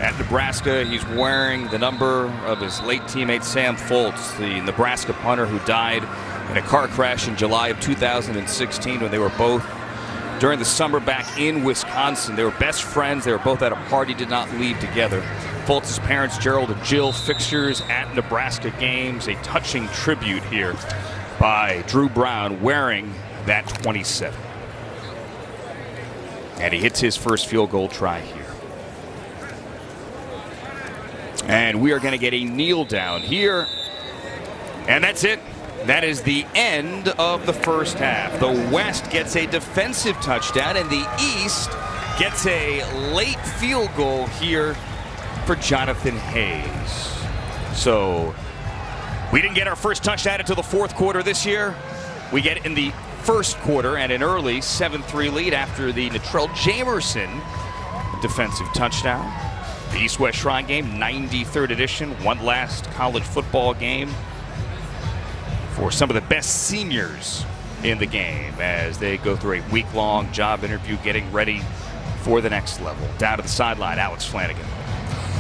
at Nebraska. He's wearing the number of his late teammate Sam Foltz, the Nebraska punter who died in a car crash in July of 2016 when they were both during the summer back in Wisconsin. They were best friends. They were both at a party, did not leave together. Foltz's parents, Gerald and Jill, fixtures at Nebraska games. A touching tribute here by Drew Brown wearing that 27. And he hits his first field goal try here. And we are going to get a kneel down here. And that's it. That is the end of the first half. The West gets a defensive touchdown, and the East gets a late field goal here for Jonathan Hayes. So we didn't get our first touchdown until the fourth quarter this year. We get it in the first quarter and an early 7-3 lead after the Natrell Jamerson defensive touchdown. The East-West Shrine game, 93rd edition, one last college football game for some of the best seniors in the game as they go through a week-long job interview getting ready for the next level. Down to the sideline, Alex Flanagan.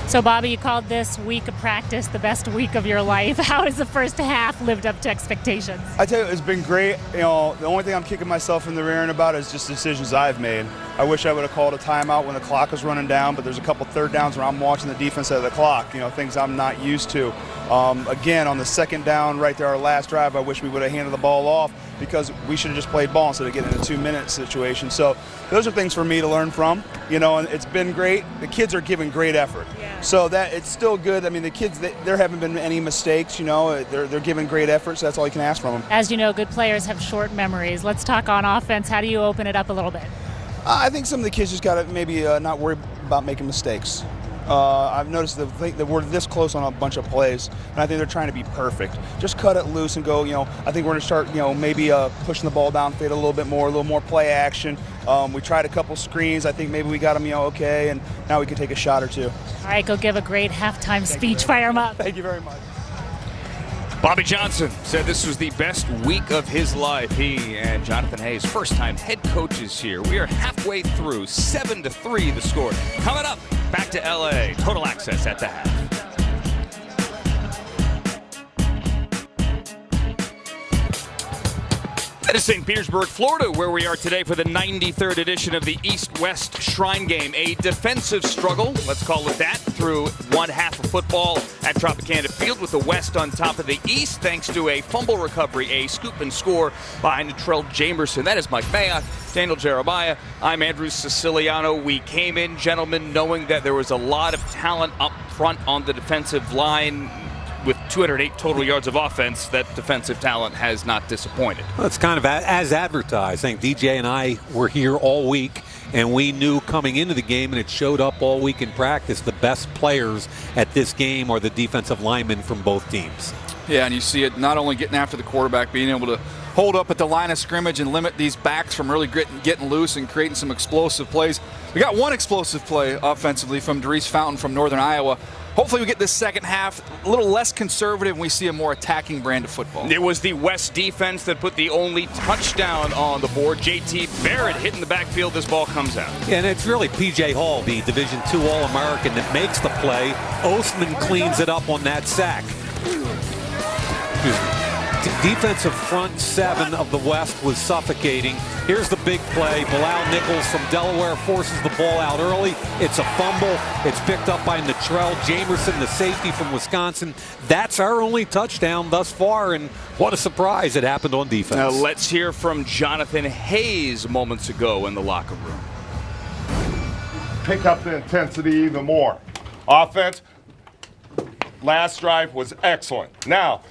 So, Bobby, you called this week of practice the best week of your life. How has the first half lived up to expectations?
I tell you, it's been great. You know, the only thing I'm kicking myself in the rear end about is just decisions I've made. I wish I would have called a timeout when the clock was running down, but there's a couple third downs where I'm watching the defense at the clock, you know, things I'm not used to. Again, on the second down right there, our last drive, I wish we would have handed the ball off because we should have just played ball instead of getting in a 2-minute situation. So those are things for me to learn from, you know, and it's been great. The kids are giving great effort. Yeah. So that it's still good. I mean, the kids, there haven't been any mistakes, you know. They're giving great effort, so that's all you can ask from them.
As you know, good players have short memories. Let's talk on offense. How do you open it up a little bit?
I think some of the kids just got to maybe not worry about making mistakes. I've noticed that we're this close on a bunch of plays, and I think they're trying to be perfect. Just cut it loose and go, you know, I think we're going to start, you know, maybe pushing the ball downfield a little more play action. We tried a couple screens. I think maybe we got them, you know, okay, and now we can take a shot or two.
All right, go give a great halftime speech. Fire them up.
Thank you very much.
Bobby Johnson said this was the best week of his life. He and Jonathan Hayes, first-time head coaches here. We are halfway through, 7-3 the score. Coming up, back to LA. Total Access at the half. to St. Petersburg, Florida, where we are today for the 93rd edition of the East-West Shrine Game. A defensive struggle, let's call it that, through one half of football at Tropicana Field with the West on top of the East, thanks to a fumble recovery, a scoop and score by Natrell Jamerson. That is Mike Mayock, Daniel Jeremiah. I'm Andrew Siciliano. We came in, gentlemen, knowing that there was a lot of talent up front on the defensive line. With 208 total yards of offense, that defensive talent has not disappointed.
Well, it's kind of as advertised. I think DJ and I were here all week, and we knew coming into the game, and it showed up all week in practice, the best players at this game are the defensive linemen from both teams.
Yeah, and you see it not only getting after the quarterback, being able to hold up at the line of scrimmage and limit these backs from really getting loose and creating some explosive plays. We got one explosive play offensively from Darius Fountain from Northern Iowa. Hopefully we get this second half a little less conservative and we see a more attacking brand of football.
It was the West defense that put the only touchdown on the board. J.T. Barrett hitting the backfield. This ball comes out.
Yeah, and it's really P.J. Hall, the Division II All-American, that makes the play. Ostman cleans it up on that sack. Defensive front seven of the West was suffocating. Here's the big play. Bilal Nichols from Delaware forces the ball out early. It's a fumble. It's picked up by Natrell Jamerson, the safety from Wisconsin. That's our only touchdown thus far, and what a surprise it happened on defense.
Now let's hear from Jonathan Hayes moments ago in the locker room.
Pick up the intensity even more. Offense, last drive was excellent. Now,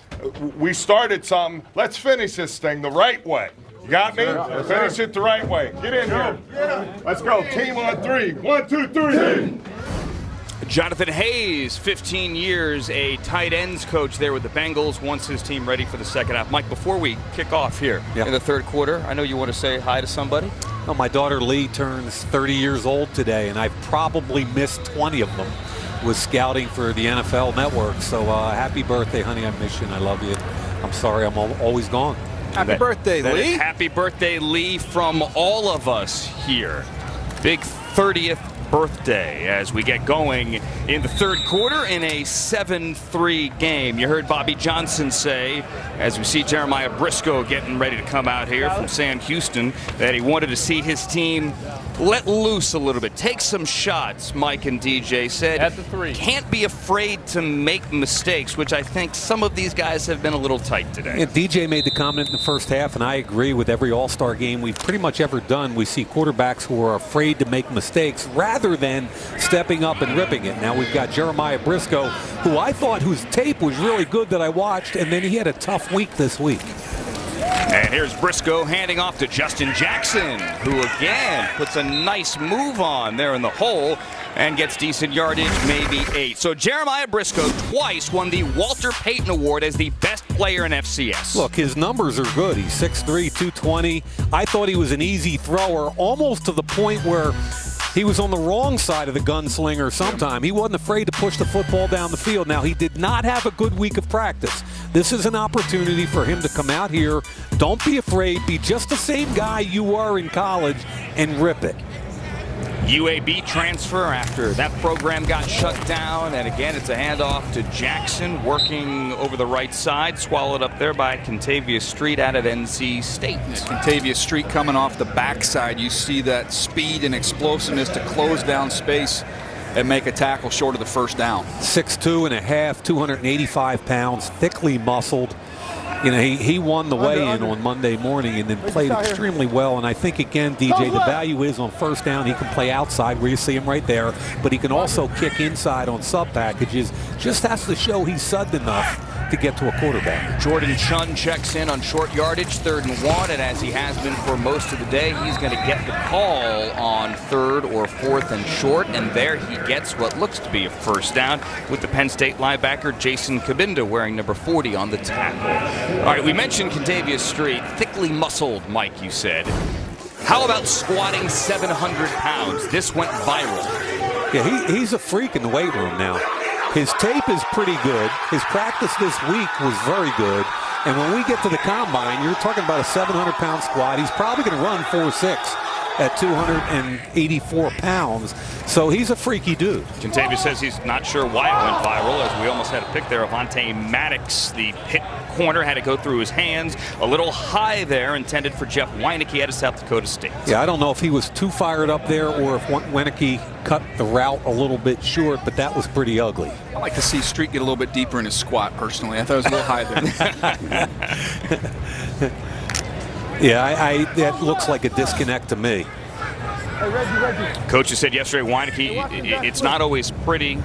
we started something. Let's finish this thing the right way. You got me? Finish it the right way. Get in here. Let's go. Team on three. 1, 2, 3.
Jonathan Hayes, 15 years, a tight ends coach there with the Bengals, wants his team ready for the second half. Mike, before we kick off here in the third quarter, I know you want to say hi to somebody.
Well, my daughter Lee turns 30 years old today, and I've probably missed 20 of them. Was scouting for the NFL Network. So happy birthday, honey. I miss you and I love you. I'm sorry I'm always gone.
Happy birthday, Lee.
Happy birthday, Lee, from all of us here. Big 30th birthday as we get going in the third quarter in a 7-3 game. You heard Bobby Johnson say, as we see Jeremiah Briscoe getting ready to come out here from Sam Houston, that he wanted to see his team let loose a little bit, take some shots. Mike and DJ said
at the 3.
Can't be afraid to make mistakes, which I think some of these guys have been a little tight today.
Yeah, DJ made the comment in the first half, and I agree with every All-Star game we've pretty much ever done. We see quarterbacks who are afraid to make mistakes rather than stepping up and ripping it. Now we've got Jeremiah Briscoe, who I thought whose tape was really good that I watched, and then he had a tough week this week.
And here's Briscoe handing off to Justin Jackson, who again puts a nice move on there in the hole and gets decent yardage, maybe 8. So Jeremiah Briscoe twice won the Walter Payton Award as the best player in FCS.
Look, his numbers are good. He's 6'3", 220. I thought he was an easy thrower, almost to the point where he was on the wrong side of the gunslinger sometime. He wasn't afraid to push the football down the field. Now, he did not have a good week of practice. This is an opportunity for him to come out here. Don't be afraid. Be just the same guy you were in college and rip it.
UAB transfer after that program got shut down, and again it's a handoff to Jackson working over the right side, swallowed up there by Contavious Street out of NC State.
Contavious Street coming off the backside. You see that speed and explosiveness to close down space and make a tackle short of the first down.
6'2 and a half, 285 pounds, thickly muscled. You know, he won the weigh-in on Monday morning and then played extremely well. And I think, again, DJ, the value is on first down. He can play outside where you see him right there, but he can also kick inside on sub packages. Just has to show he's sudden enough to get to a quarterback.
Jordan Chun checks in on short yardage, 3rd and 1, and as he has been for most of the day, he's going to get the call on 3rd or 4th and short, and there he gets what looks to be a first down with the Penn State linebacker Jason Cabinda wearing number 40 on the tackle. All right, we mentioned Contavious Street, thickly muscled, Mike, you said. How about squatting 700 pounds? This went viral.
Yeah, he's a freak in the weight room now. His tape is pretty good. His practice this week was very good. And when we get to the combine, you're talking about a 700-pound squat. He's probably going to run 4.6. at 284 pounds. So he's a freaky dude.
Contavious says he's not sure why it went viral, as we almost had a pick there. Avonte Maddox, the hit corner, had to go through his hands. A little high there, intended for Jeff Weineke out of South Dakota State.
Yeah, I don't know if he was too fired up there or if Weineke cut the route a little bit short, but that was pretty ugly.
I like to see Street get a little bit deeper in his squat, personally. I thought it was a little high there.
Yeah, that looks like a disconnect to me.
Hey, Reggie.
Coaches said yesterday, Weineke, it's not always pretty.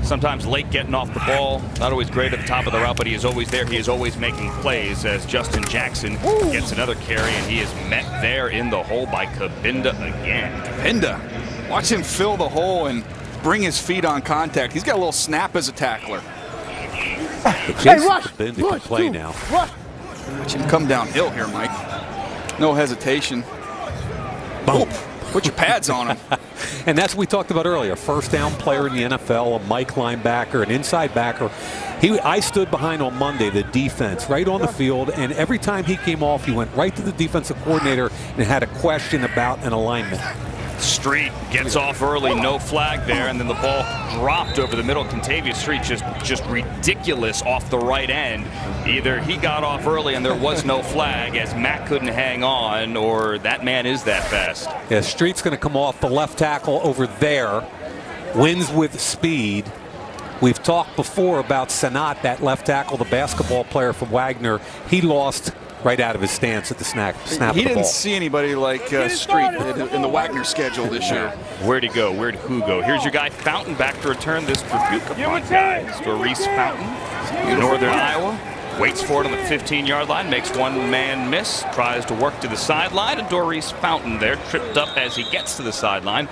Sometimes late getting off the ball. Not always great at the top of the route, but he is always there. He is always making plays as Justin Jackson gets another carry, and he is met there in the hole by Kabinda again.
Kabinda, watch him fill the hole and bring his feet on contact. He's got a little snap as a tackler.
Hey, Kabinda can play now.
Watch him come downhill here, Mike. No hesitation. Boom. Put your pads on him.
And that's what we talked about earlier. First down player in the NFL, a Mike linebacker, an inside backer. I stood behind on Monday the defense right on the field, and every time he came off, he went right to the defensive coordinator and had a question about an alignment.
Street gets off early, no flag there, and then the ball dropped over the middle. Contavious Street just ridiculous off the right end. Either he got off early and there was no flag as Matt couldn't hang on, or that man is that fast.
Yeah, Street's going to come off the left tackle over there, wins with speed. We've talked before about Sanat, that left tackle, the basketball player from Wagner. He lost right out of his stance at the snap of the ball.
He didn't see anybody like Street in the Wagner schedule this year.
Where'd he go? Where'd who go? Here's your guy Fountain back to return this Trabuca punt, guys. Doris Fountain, Northern Iowa. Waits for it on the 15-yard line, makes one man miss, tries to work to the sideline, and Doris Fountain there tripped up as he gets to the sideline.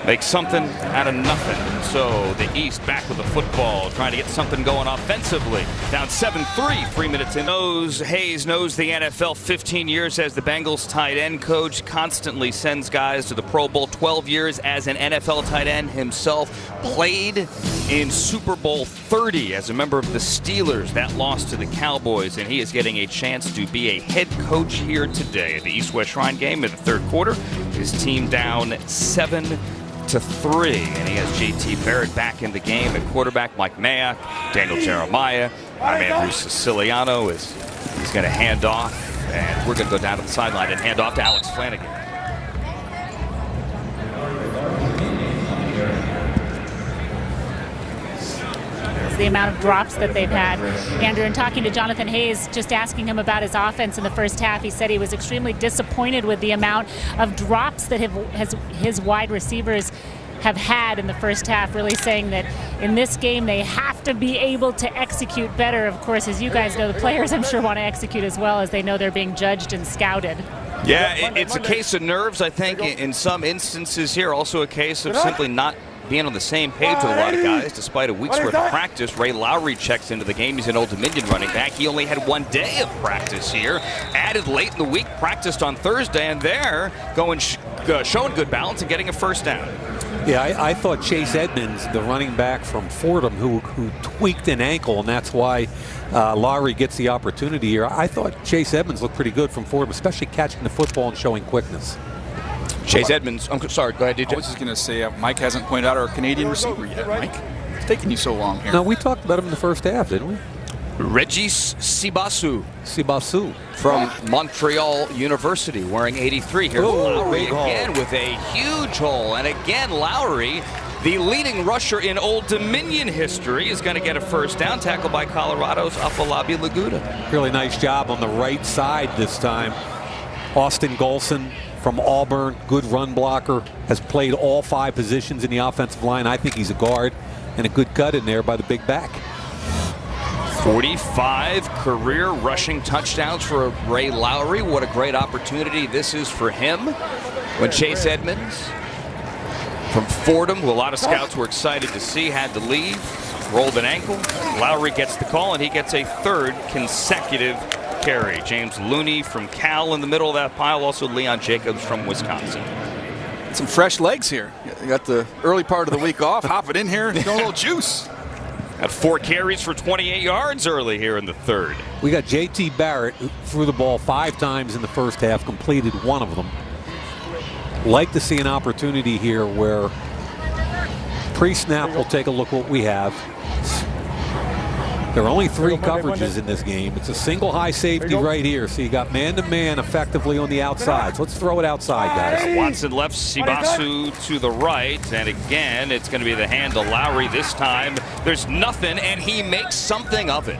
Makes something out of nothing. So the East back with the football, trying to get something going offensively. Down 7-3, 3 minutes in. Hayes knows the NFL 15 years as the Bengals tight end coach, constantly sends guys to the Pro Bowl, 12 years as an NFL tight end himself, played in Super Bowl 30 as a member of the Steelers. That lost to the Cowboys, and he is getting a chance to be a head coach here today at the East-West Shrine game in the third quarter. His team down 7-3, and he has JT Barrett back in the game at quarterback. Mike Mayock, Daniel Jeremiah, our man Bruce Siciliano he's going to hand off, and we're going to go down to the sideline and hand off to Alex Flanagan.
The amount of drops that they've had. Andrew, and talking to Jonathan Hayes, just asking him about his offense in the first half, he said he was extremely disappointed with the amount of drops that his wide receivers have had in the first half, really saying that in this game they have to be able to execute better. Of course, as you guys know, the players I'm sure want to execute as well, as they know they're being judged and scouted.
Yeah, it's a case of nerves, I think, in some instances here. Also a case of simply not being on the same page with a lot of guys. Despite a week's worth of practice, Ray Lowry checks into the game. He's an Old Dominion running back. He only had 1 day of practice here. Added late in the week, practiced on Thursday, and there showing good balance and getting a first down.
Yeah, I thought Chase Edmonds, the running back from Fordham, who tweaked an ankle, and that's why Lowry gets the opportunity here. I thought Chase Edmonds looked pretty good from Fordham, especially catching the football and showing quickness.
Chase Edmonds, I'm sorry, go ahead, DJ.
I was just going to say, Mike hasn't pointed out our Canadian receiver yet, Mike. It's taking you so long here.
No, we talked about him in the first half, didn't we?
Regis Sibasu
from
Montreal University, wearing 83 here. Lowry again with a huge hole, and again Lowry, the leading rusher in Old Dominion history, is going to get a first down, tackled by Colorado's Afolabi Laguda.
Really nice job on the right side this time. Austin Golson from Auburn, good run blocker, has played all 5 positions in the offensive line. I think he's a guard, and a good cut in there by the big back.
45 career rushing touchdowns for Ray Lowry. What a great opportunity this is for him. When Chase Edmonds from Fordham, who a lot of scouts were excited to see, had to leave, rolled an ankle. Lowry gets the call, and he gets a 3rd consecutive carry. James Looney from Cal in the middle of that pile. Also Leon Jacobs from Wisconsin.
Some fresh legs here. You got the early part of the week off. Hop it in here. Got a little juice.
Got 4 carries for 28 yards early here in the 3rd.
We got JT Barrett, who threw the ball 5 times in the first half, completed 1 of them. like to see an opportunity here where pre-snap we'll take a look what we have. There are only 3 coverages in this game. It's a single high safety right here. So you got man-to-man effectively on the outside. So let's throw it outside, guys.
Watson left, Sibasu to the right. And again, it's going to be the hand to Lowry this time. There's nothing, and he makes something of it.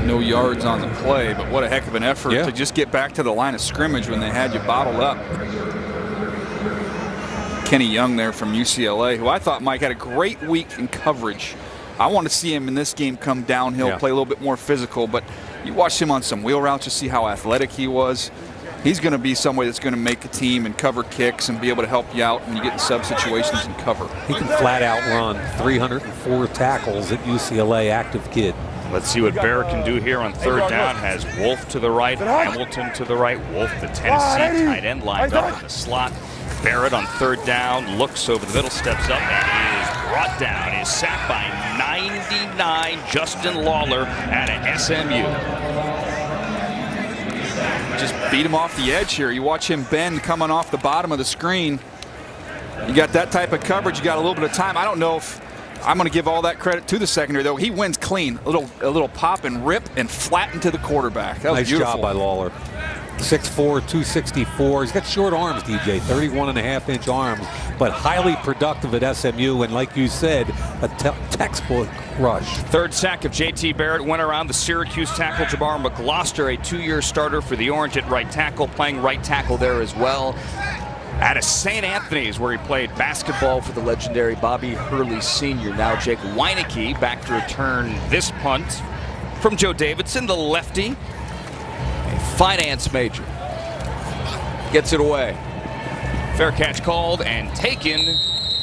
No yards on the play, but what a heck of an effort to just get back to the line of scrimmage when they had you bottled up. Kenny Young there from UCLA, who I thought, Mike, had a great week in coverage. I want to see him in this game come downhill, play a little bit more physical, but you watch him on some wheel routes, you see how athletic he was. He's going to be somebody that's going to make a team and cover kicks and be able to help you out when you get in sub situations and cover.
He can flat out run 304 tackles at UCLA, active kid.
Let's see what Barrett can do here on third down. Has Wolf to the right, Hamilton to the right. Wolf, the Tennessee tight end, lined up in the slot. Barrett on third down, looks over the middle, steps up, and is brought down. Is sacked by 99 Justin Lawler out of SMU.
Just beat him off the edge here. You watch him bend coming off the bottom of the screen. You got that type of coverage, you got a little bit of time. I don't know if I'm going to give all that credit to the secondary, though. He wins clean. A little pop and rip and flatten to the quarterback. That was
nice
beautiful.
Job by Lawler. 6'4", 264. He's got short arms, DJ, 31.5-inch arms, but highly productive at SMU, and like you said, a textbook rush.
Third sack of J.T. Barrett went around the Syracuse tackle. Jabbar McGloster, a 2-year starter for the Orange at right tackle, playing right tackle there as well. Out of St. Anthony's, where he played basketball for the legendary Bobby Hurley Sr. Now Jake Weineke back to return this punt from Joe Davidson, the lefty. A finance major. Gets it away. Fair catch called and taken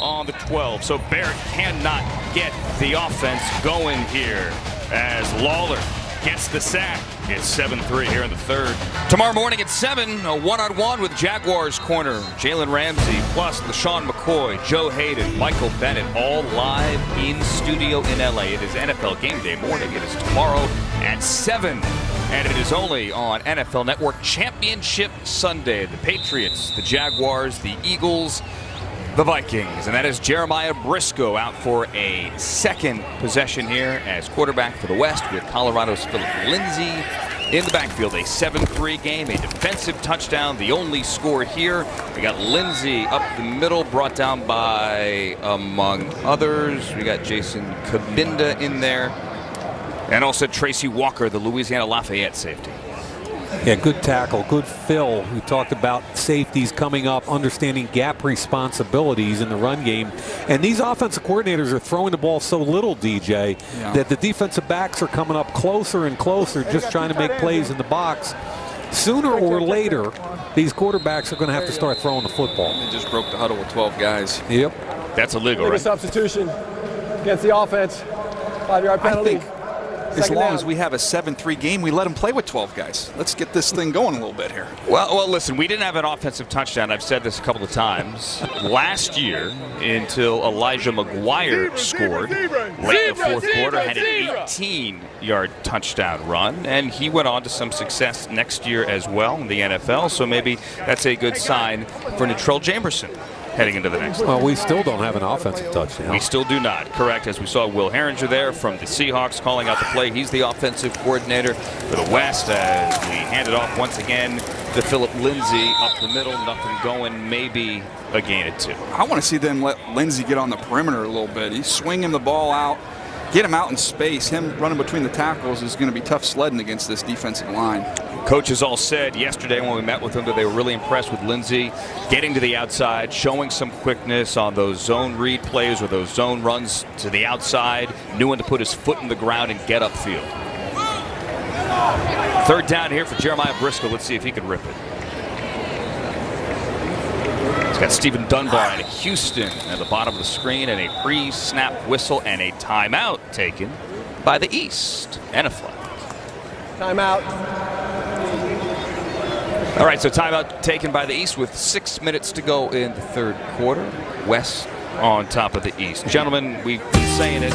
on the 12. So Barrett cannot get the offense going here as Lawler gets the sack. It's 7-3 here in the third. Tomorrow morning at 7, a one-on-one with Jaguars corner. Jalen Ramsey plus LaShawn McCoy, Joe Hayden, Michael Bennett, all live in studio in LA. It is NFL Game Day morning. It is tomorrow at 7. And it is only on NFL Network Championship Sunday. The Patriots, the Jaguars, the Eagles, the Vikings. And that is Jeremiah Briscoe out for a second possession here as quarterback for the West with Colorado's Philip Lindsay in the backfield. A 7-3 game, a defensive touchdown, the only score here. We got Lindsay up the middle, brought down by, among others, we got Jason Kabinda in there. And also Tracy Walker, the Louisiana Lafayette safety.
Yeah, good tackle, good fill. We talked about safeties coming up, understanding gap responsibilities in the run game. And these offensive coordinators are throwing the ball so little, DJ, that the defensive backs are coming up closer and closer, just trying to make plays in the box. Sooner or later, these quarterbacks are going to have to start throwing the football.
They just broke the huddle with 12 guys.
Yep.
That's illegal, right?
Substitution against the offense. 5-yard penalty.
I think as long as we have a 7-3 game, we let them play with 12 guys. Let's get this thing going a little bit here.
Well, listen, we didn't have an offensive touchdown. I've said this a couple of times. Last year, until Elijah McGuire scored late in the fourth quarter, had an 18-yard touchdown run, and he went on to some success next year as well in the NFL, so maybe that's a good sign for Natrell Jamerson heading into the next one.
Well, we still don't have an offensive touchdown.
We still do not, correct, as we saw Will Herringer there from the Seahawks calling out the play. He's the offensive coordinator for the West as we hand it off once again to Philip Lindsay up the middle, nothing going, maybe a gain of 2.
I want to see them let Lindsay get on the perimeter a little bit. He's swinging the ball out, get him out in space. Him running between the tackles is going to be tough sledding against this defensive line.
Coaches all said yesterday when we met with them that they were really impressed with Lindsay getting to the outside, showing some quickness on those zone read plays or those zone runs to the outside, knew when to put his foot in the ground and get upfield. Third down here for Jeremiah Briscoe. Let's see if he can rip it. He's got Stephen Dunbar and Houston at the bottom of the screen, and a pre-snap whistle and a timeout taken by the East and a flag.
Timeout.
All right, so timeout taken by the East with 6 minutes to go in the third quarter. West on top of the East. Gentlemen, we've been saying it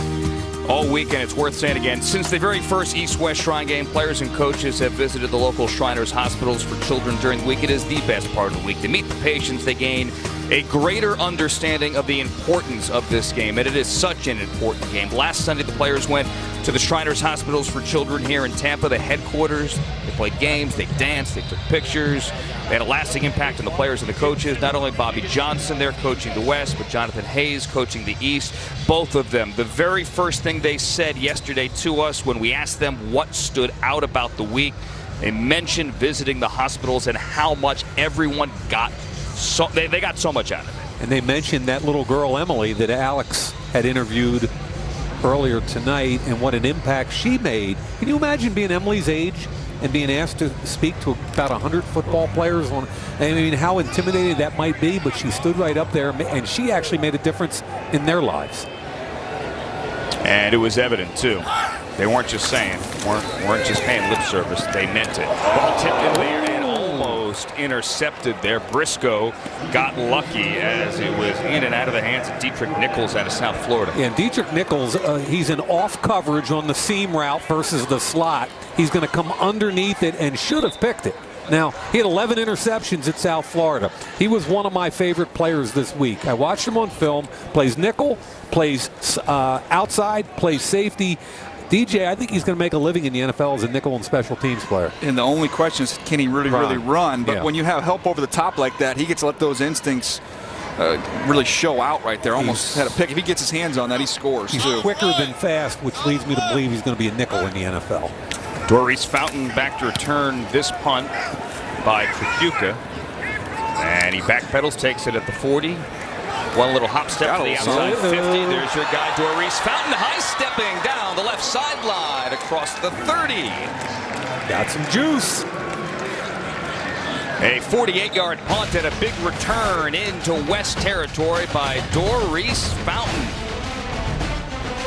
all week, and it's worth saying again, since the very first East-West Shrine game, players and coaches have visited the local Shriners hospitals for children during the week. It is the best part of the week. They meet the patients, they gain a greater understanding of the importance of this game, and it is such an important game. Last Sunday, the players went to the Shriners Hospitals for Children here in Tampa, the headquarters. They played games, they danced, they took pictures. They had a lasting impact on the players and the coaches. Not only Bobby Johnson there coaching the West, but Jonathan Hayes coaching the East. Both of them, the very first thing they said yesterday to us when we asked them what stood out about the week, they mentioned visiting the hospitals and how much everyone got. They got so much out of it.
And they mentioned that little girl, Emily, that Alex had interviewed earlier tonight and what an impact she made. Can you imagine being Emily's age and being asked to speak to about 100 football players? I mean, how intimidating that might be, but she stood right up there, and she actually made a difference in their lives.
And it was evident, too. They weren't just saying, weren't just paying lip service. They meant it. Ball tipped in there and almost intercepted there. Briscoe got lucky as it was in and out of the hands of Dietrich Nichols out of South Florida.
Yeah, and Dietrich Nichols, he's in off coverage on the seam route versus the slot. He's going to come underneath it and should have picked it. Now, he had 11 interceptions at South Florida. He was one of my favorite players this week. I watched him on film. Plays nickel, plays outside, plays safety. DJ, I think he's going to make a living in the NFL as a nickel and special teams player.
And the only question is, can he really run? But when you have help over the top like that, he gets to let those instincts really show out right there. Almost had a pick. If he gets his hands on that, he scores.
He's
too.
quicker than fast, which leads me to believe he's going to be a nickel in the NFL.
Doris Fountain back to return this punt by Trapuka. And he backpedals, takes it at the 40. One little hop step to the outside 50. There's your guy, Doris Fountain, high-stepping down the left sideline across the 30.
Got some juice.
A 48-yard punt and a big return into West territory by Doris Fountain.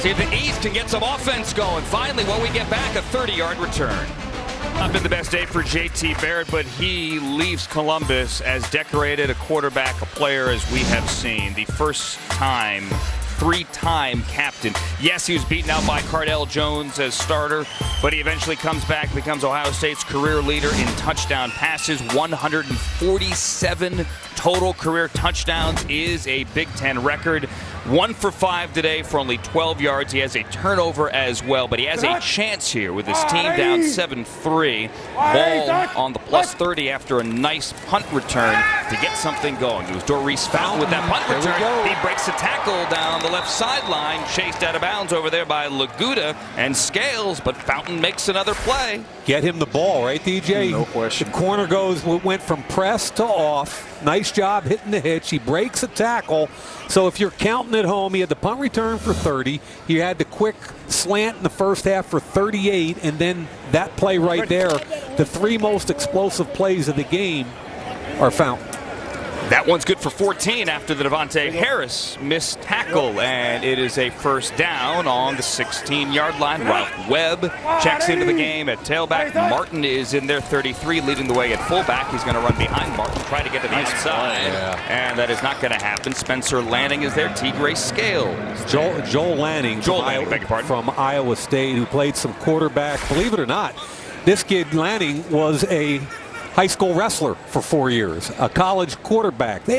See if the East can get some offense going. Finally, when we get back, a 30-yard return. Not been the best day for JT Barrett, but he leaves Columbus as decorated a quarterback, a player as we have seen. The first time, three-time captain. Yes, he was beaten out by Cardell Jones as starter, but he eventually comes back, becomes Ohio State's career leader in touchdown passes. 147 total career touchdowns is a Big Ten record. 1 for 5 today for only 12 yards. He has a turnover as well, but he has a chance here with his team down 7-3. Ball on the plus 30 after a nice punt return to get something going. It was Doris Fountain with that punt return. He breaks a tackle down the left sideline, chased out of bounds over there by Laguda and Scales, but Fountain makes another play.
Get him the ball, right, DJ?
No question.
The corner went from press to off. Nice job hitting the hitch. He breaks a tackle. So if you're counting at home, he had the punt return for 30. He had the quick slant in the first half for 38. And then that play right there, the three most explosive plays of the game are Fountain.
That one's good for 14 after the Devontae Harris missed tackle, and it is a first down on the 16-yard line. Ralph Webb checks into the game at tailback. Martin is in there, 33, leading the way at fullback. He's going to run behind Martin, try to get to the outside, and that is not going to happen. Spencer Lanning is there, Tigray Scales.
Joel Lanning from Iowa State, who played some quarterback. Believe it or not, this kid Lanning was a high school wrestler for 4 years, a college quarterback. They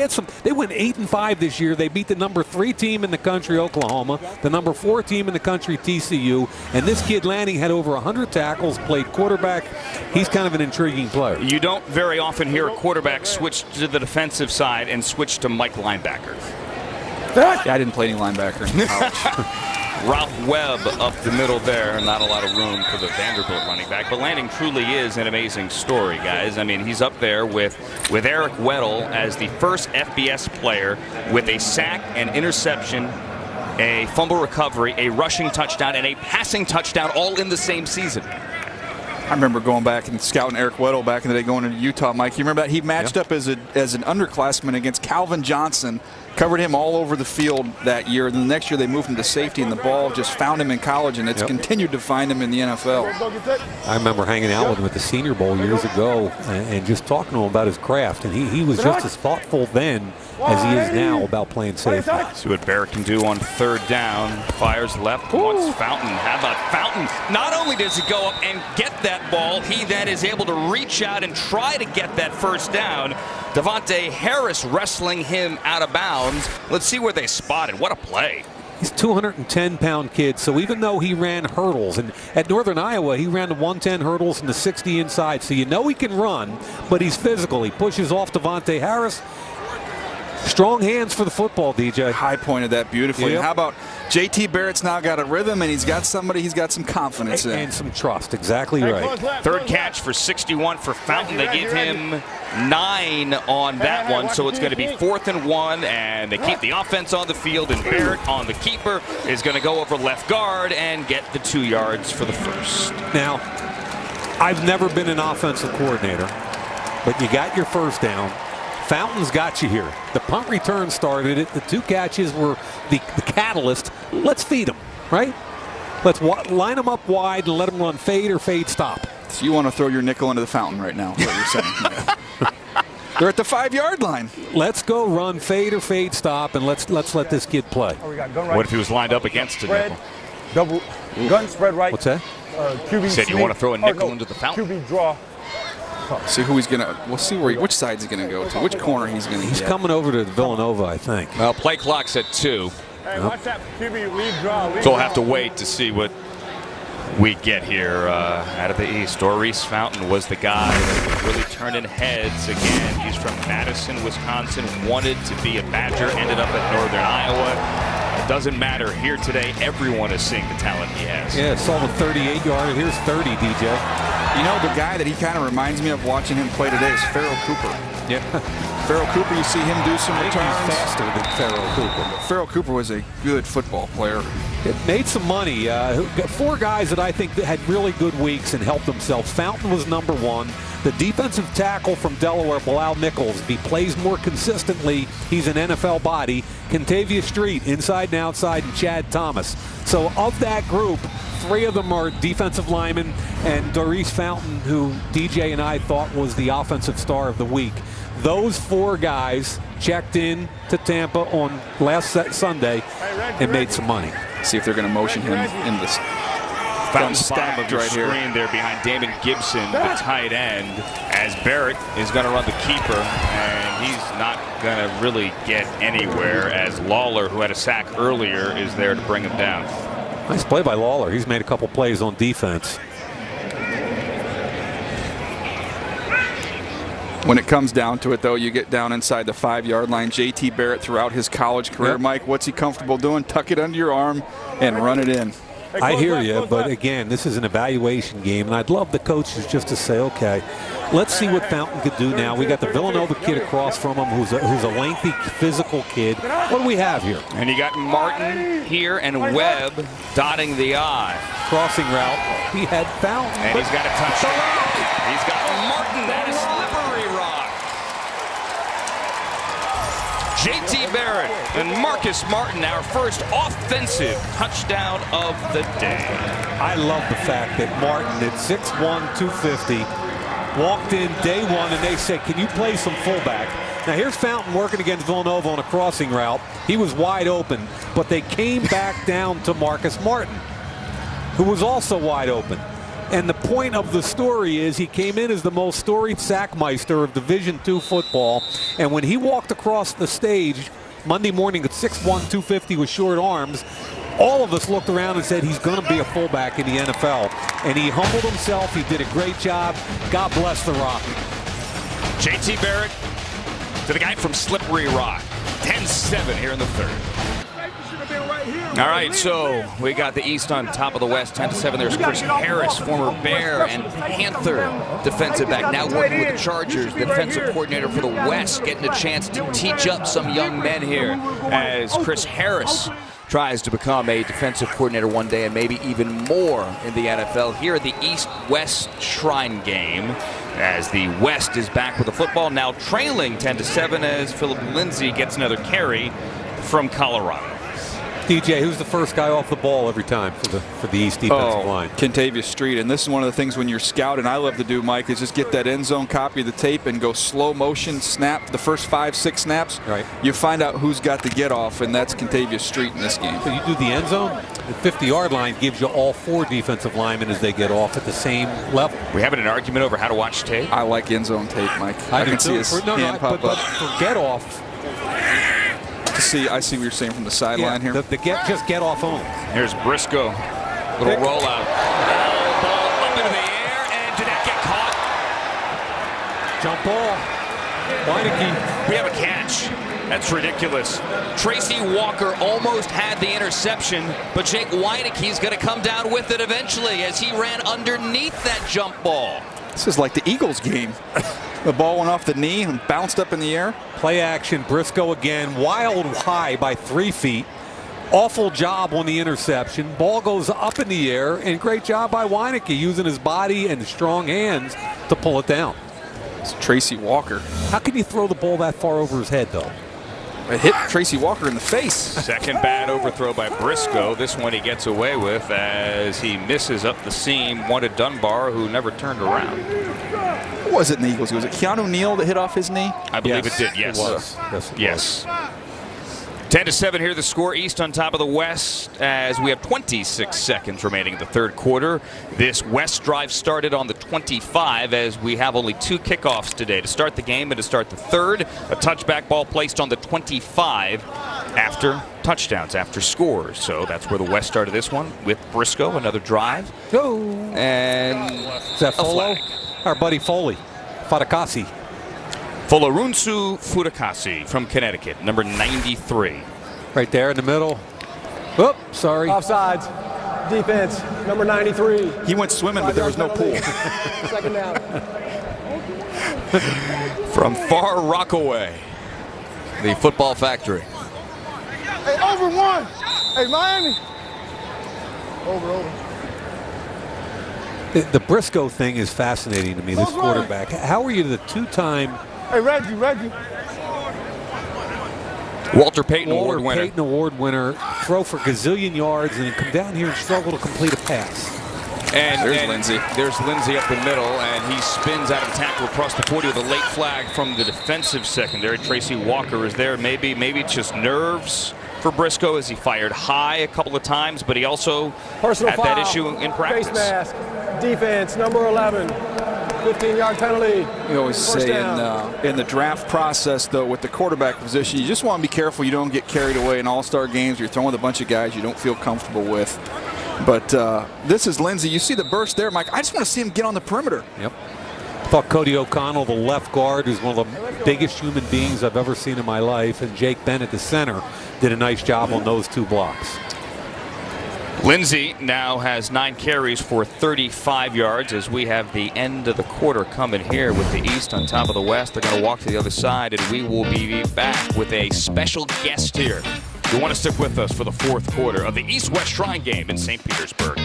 went 8-5 this year. They beat the number 3 team in the country, Oklahoma, the number 4 team in the country, TCU, and this kid Lanning had over 100 tackles, played quarterback. He's kind of an intriguing player.
You don't very often hear a quarterback switch to the defensive side and switch to Mike linebacker.
Yeah, I didn't play any linebacker in college.
Ralph Webb up the middle there. Not a lot of room for the Vanderbilt running back. But Lanning truly is an amazing story, guys. I mean, he's up there with Eric Weddle as the first FBS player with a sack, an interception, a fumble recovery, a rushing touchdown, and a passing touchdown all in the same season.
remember going back and scouting Eric Weddle back in the day going into Utah, Mike. You remember that? He matched up as an underclassman against Calvin Johnson, covered him all over the field that year. Then the next year they moved him to safety, and the ball just found him in college, and it's continued to find him in the NFL.
I remember hanging out with him at the Senior Bowl years ago and just talking to him about his craft, and he was just as thoughtful then as he is now about playing safety.
See what Barrett can do on 3rd down. Fires left, wants Fountain. How about Fountain? Not only does he go up and get that ball, he then is able to reach out and try to get that 1st down. Devontae Harris wrestling him out of bounds. Let's see where they spotted. What a play.
He's a 210-pound kid, so even though he ran hurdles, and at Northern Iowa he ran the 110 hurdles and the 60 inside, so you know he can run, but he's physical. He pushes off Devontae Harris. Strong hands for the football, DJ.
High pointed that beautifully.
Yep.
And how about JT Barrett's now got a rhythm, and he's got somebody he's got some confidence in.
And some trust, exactly right.
3rd catch for 61 for Fountain. They give him 9 on that one, so it's going to be 4th and 1, and they keep the offense on the field, and Barrett on the keeper is going to go over left guard and get the 2 yards for the 1st.
Now, I've never been an offensive coordinator, but you got your 1st down. Fountain's got you here. The punt return started it. The 2 catches were the catalyst. Let's feed them, right? Let's line them up wide and let them run fade or fade stop.
So you want to throw your nickel into the fountain right now, is what you're saying. They're at the 5-yard line.
Let's go run fade or fade stop, and let's let this kid play.
What if he was lined up against a nickel?
Double gun spread right.
What's that?
QB
said you want to throw a nickel into the fountain.
QB draw.
See who he's gonna. We'll see which side he's gonna go to, which corner he's gonna.
He's coming over to Villanova, I think.
Well, play clock's at 2.
Hey, watch that QB lead draw.
So we'll have to wait to see what we get here out of the East. Doris Fountain was the guy that was really turning heads again. He's from Madison, Wisconsin, wanted to be a Badger, ended up at Northern Iowa. It doesn't matter here today. Everyone is seeing the talent he has.
Yeah, saw the 38-yarder. Here's 30, DJ.
You know, the guy that he kind of reminds me of watching him play today is Farrell Cooper.
Yeah.
Farrell Cooper, you see him do some returns.
Faster than Farrell Cooper.
Farrell Cooper was a good football player.
It made some money. 4 guys that I think that had really good weeks and helped themselves. Fountain was number 1. The defensive tackle from Delaware, Bilal Nichols, if he plays more consistently, he's an NFL body. Kentavia Street, inside and outside, and Chad Thomas. So of that group, 3 of them are defensive linemen, and Doris Fountain, who DJ and I thought was the offensive star of the week. Those 4 guys checked in to Tampa on last Sunday and made some money.
See if they're going to motion him in this.
Fountain's bottom of your screen there behind Damon Gibson, the tight end, as Barrett is going to run the keeper, and he's not going to really get anywhere as Lawler, who had a sack earlier, is there to bring him down.
Nice play by Lawler. He's made a couple plays on defense.
When it comes down to it, though, you get down inside the 5-yard line. JT Barrett throughout his college career, Mike, what's he comfortable doing? Tuck it under your arm and run it in.
I hear you, but again, this is an evaluation game, and I'd love the coaches just to say, okay, let's see what Fountain could do now. We got the Villanova kid across from him who's a lengthy, physical kid. What do we have here?
And you got Martin here and Webb dotting the I.
Crossing route. He had Fountain.
And he's got a touchdown. He's got Martin. That is slippery rock. JT Barrett and Marcus Martin, our first offensive touchdown of the day.
I love the fact that Martin at 6'1", 250, walked in day 1 and they said, can you play some fullback? Now here's Fountain working against Villanova on a crossing route. He was wide open, but they came back down to Marcus Martin, who was also wide open. And the point of the story is he came in as the most storied sackmeister of Division II football. And when he walked across the stage Monday morning at 6'1", 250 with short arms, all of us looked around and said he's going to be a fullback in the NFL. And he humbled himself. He did a great job. God bless the Rock.
JT Barrett to the guy from Slippery Rock. 10-7 here in the 3rd. All right, so we got the East on top of the West, 10-7. There's Chris Harris, former Bear and Panther defensive back, now working with the Chargers, the defensive coordinator for the West, getting a chance to teach up some young men here as Chris Harris tries to become a defensive coordinator one day and maybe even more in the NFL. Here at the East-West Shrine game, as the West is back with the football, now trailing 10-7 as Philip Lindsay gets another carry from Colorado.
DJ, who's the first guy off the ball every time for the East defensive line?
Kentavious Street. And this is one of the things when you're scouting I love to do, Mike, is just get that end zone copy of the tape and go slow motion snap the first 5-6 snaps.
Right.
You find out who's got the get off, and that's Kentavious Street in this game.
So you do the end zone. The 50-yard line gives you all 4 defensive linemen as they get off at the same level.
We having an argument over how to watch tape.
I like end zone tape, Mike.
I
can see his hand pop
but
up.
for get off.
I see what you're saying from the sideline here.
Just get off on.
Here's Briscoe. Little rollout. Ball up into the air, and did that get caught?
Jump ball. Weineke.
We have a catch. That's ridiculous. Tracy Walker almost had the interception, but Jake Weineke's going to come down with it eventually as he ran underneath that jump ball.
This is like the Eagles game. The ball went off the knee and bounced up in the air.
Play action. Briscoe again. Wild high by 3 feet. Awful job on the interception. Ball goes up in the air, and great job by Weineke using his body and strong hands to pull it down.
It's Tracy Walker.
How can you throw the ball that far over his head, though?
It hit Tracy Walker in the face.
Second bad overthrow by Briscoe. This one he gets away with as he misses up the seam. One to Dunbar, who never turned around.
Who was it in the Eagles? Was it Keanu Neal that hit off his knee?
I believe it did, yes.
It was.
Yes. 10-7 here, the score. East on top of the West as we have 26 seconds remaining in the third quarter. This West drive started on the 25 as we have only 2 kickoffs today to start the game and to start the third. A touchback ball placed on the 25 after touchdowns, after scores. So that's where the West started this one with Briscoe. Another drive.
Oh.
And
is that Folo? Our buddy Foley. Fadakasi.
Folorunsu Fudakasi from Connecticut, number 93.
Right there in the middle. Whoop, sorry.
Offsides. Defense, number 93.
He went swimming, but there was no pool.
Second down.
From Far Rockaway, the football factory.
Hey, over 1. Hey, Miami. Over.
The Briscoe thing is fascinating to me, this quarterback. How are you the 2-time...
Hey, Reggie.
Walter Payton Award winner.
Payton Award winner, throw for gazillion yards, and then come down here and struggle to complete a pass.
And
there's Lindsay.
There's Lindsay up the middle, and he spins out of the tackle across the 40 with a late flag from the defensive secondary. Tracy Walker is there. Maybe it's just nerves for Briscoe as he fired high a couple of times, but he also had that issue in practice.
Face mask. Defense, number 11. 15-yard penalty.
You always say in the draft process, though, with the quarterback position, you just want to be careful you don't get carried away in all-star games. You're throwing with a bunch of guys you don't feel comfortable with. But this is Lindsay. You see the burst there, Mike. I just want to see him get on the perimeter.
Yep. I thought Cody O'Connell, the left guard, who's one of the biggest human beings I've ever seen in my life, and Jake Bennett, the center, did a nice job on those 2 blocks.
Lindsay now has 9 carries for 35 yards as we have the end of the quarter coming here with the East on top of the West. They're going to walk to the other side, and we will be back with a special guest here. You want to stick with us for the fourth quarter of the East-West Shrine game in St. Petersburg.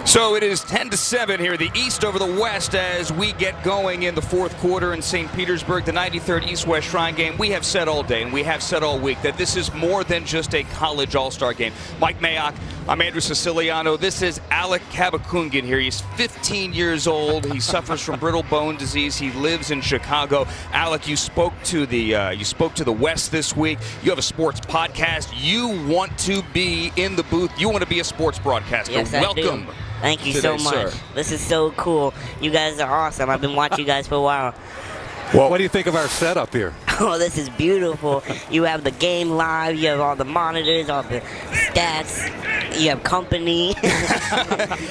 So it is 10-7 here, the East over the West as we get going in the fourth quarter in St. Petersburg, the 93rd East-West Shrine game. We have said all day and we have said all week that this is more than just a college all-star game. Mike Mayock, I'm Andrew Siciliano. This is Alec Kabakungan here. He's 15 years old. He suffers from brittle bone disease. He lives in Chicago. Alec, you spoke to the West this week. You have a sports podcast. You want to be in the booth. You want to be a sports broadcaster.
Yes,
welcome.
I do. Thank you
today,
so much.
Sir.
This is so cool. You guys are awesome. I've been watching you guys for a while.
Well, what do you think of our setup here?
Oh, this is beautiful. You have the game live. You have all the monitors, all the stats. You have company.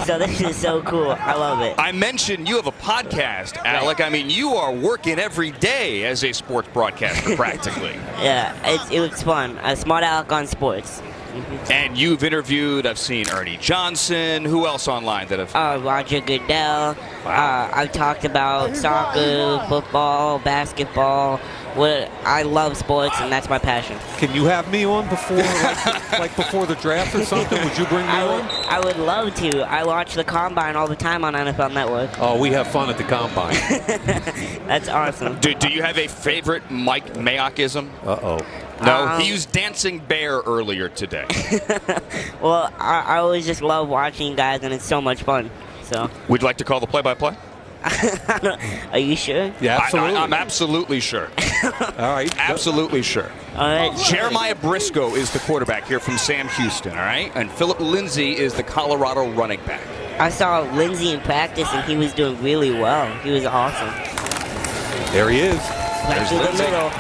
So this is so cool. I love it.
I mentioned you have a podcast, Alec. Right. I mean, you are working every day as a sports broadcaster, practically.
Yeah, it was fun. Smart Alec on Sports.
And you've interviewed, I've seen Ernie Johnson. Who else online that have?
Roger Goodell. I've talked about soccer, football, basketball. I love sports, and that's my passion.
Can you have me on before, like before the draft or something? Would you bring me on?
I would love to. I watch the Combine all the time on NFL Network.
Oh, we have fun at the Combine.
That's awesome.
Do you have a favorite Mike Mayockism?
Uh-oh.
No, he used Dancing Bear earlier today.
Well, I always just love watching guys, and it's so much fun. So.
Would you like to call the play-by-play?
Are you sure?
Yeah, absolutely.
I'm absolutely sure.
All right.
Absolutely sure.
All right.
Jeremiah Briscoe is the quarterback here from Sam Houston, all right? And Philip Lindsay is the Colorado running back.
I saw Lindsay in practice, and he was doing really well. He was awesome.
There he is.
Right through the middle.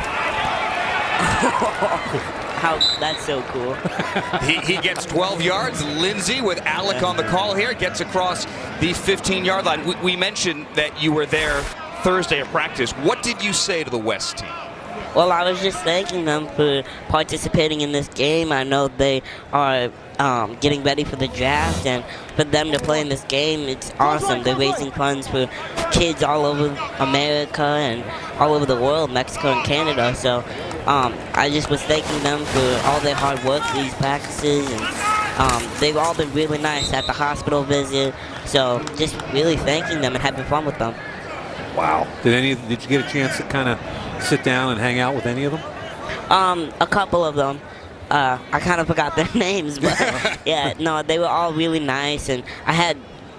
That's so cool.
He gets 12 yards. Lindsay with Alec on the call here gets across the 15-yard line. We mentioned that you were there Thursday at practice. What did you say to the West team?
Well, I was just thanking them for participating in this game. I know they are getting ready for the draft, and for them to play in this game, it's awesome. They're raising funds for kids all over America and all over the world, Mexico and Canada. So I just was thanking them for all their hard work for these practices, and they've all been really nice at the hospital visit. So just really thanking them and having fun with them.
Wow. Did you get a chance to kind of sit down and hang out with any of them?
A couple of them. I kind of forgot their names, but yeah, no, they were all really nice, and I had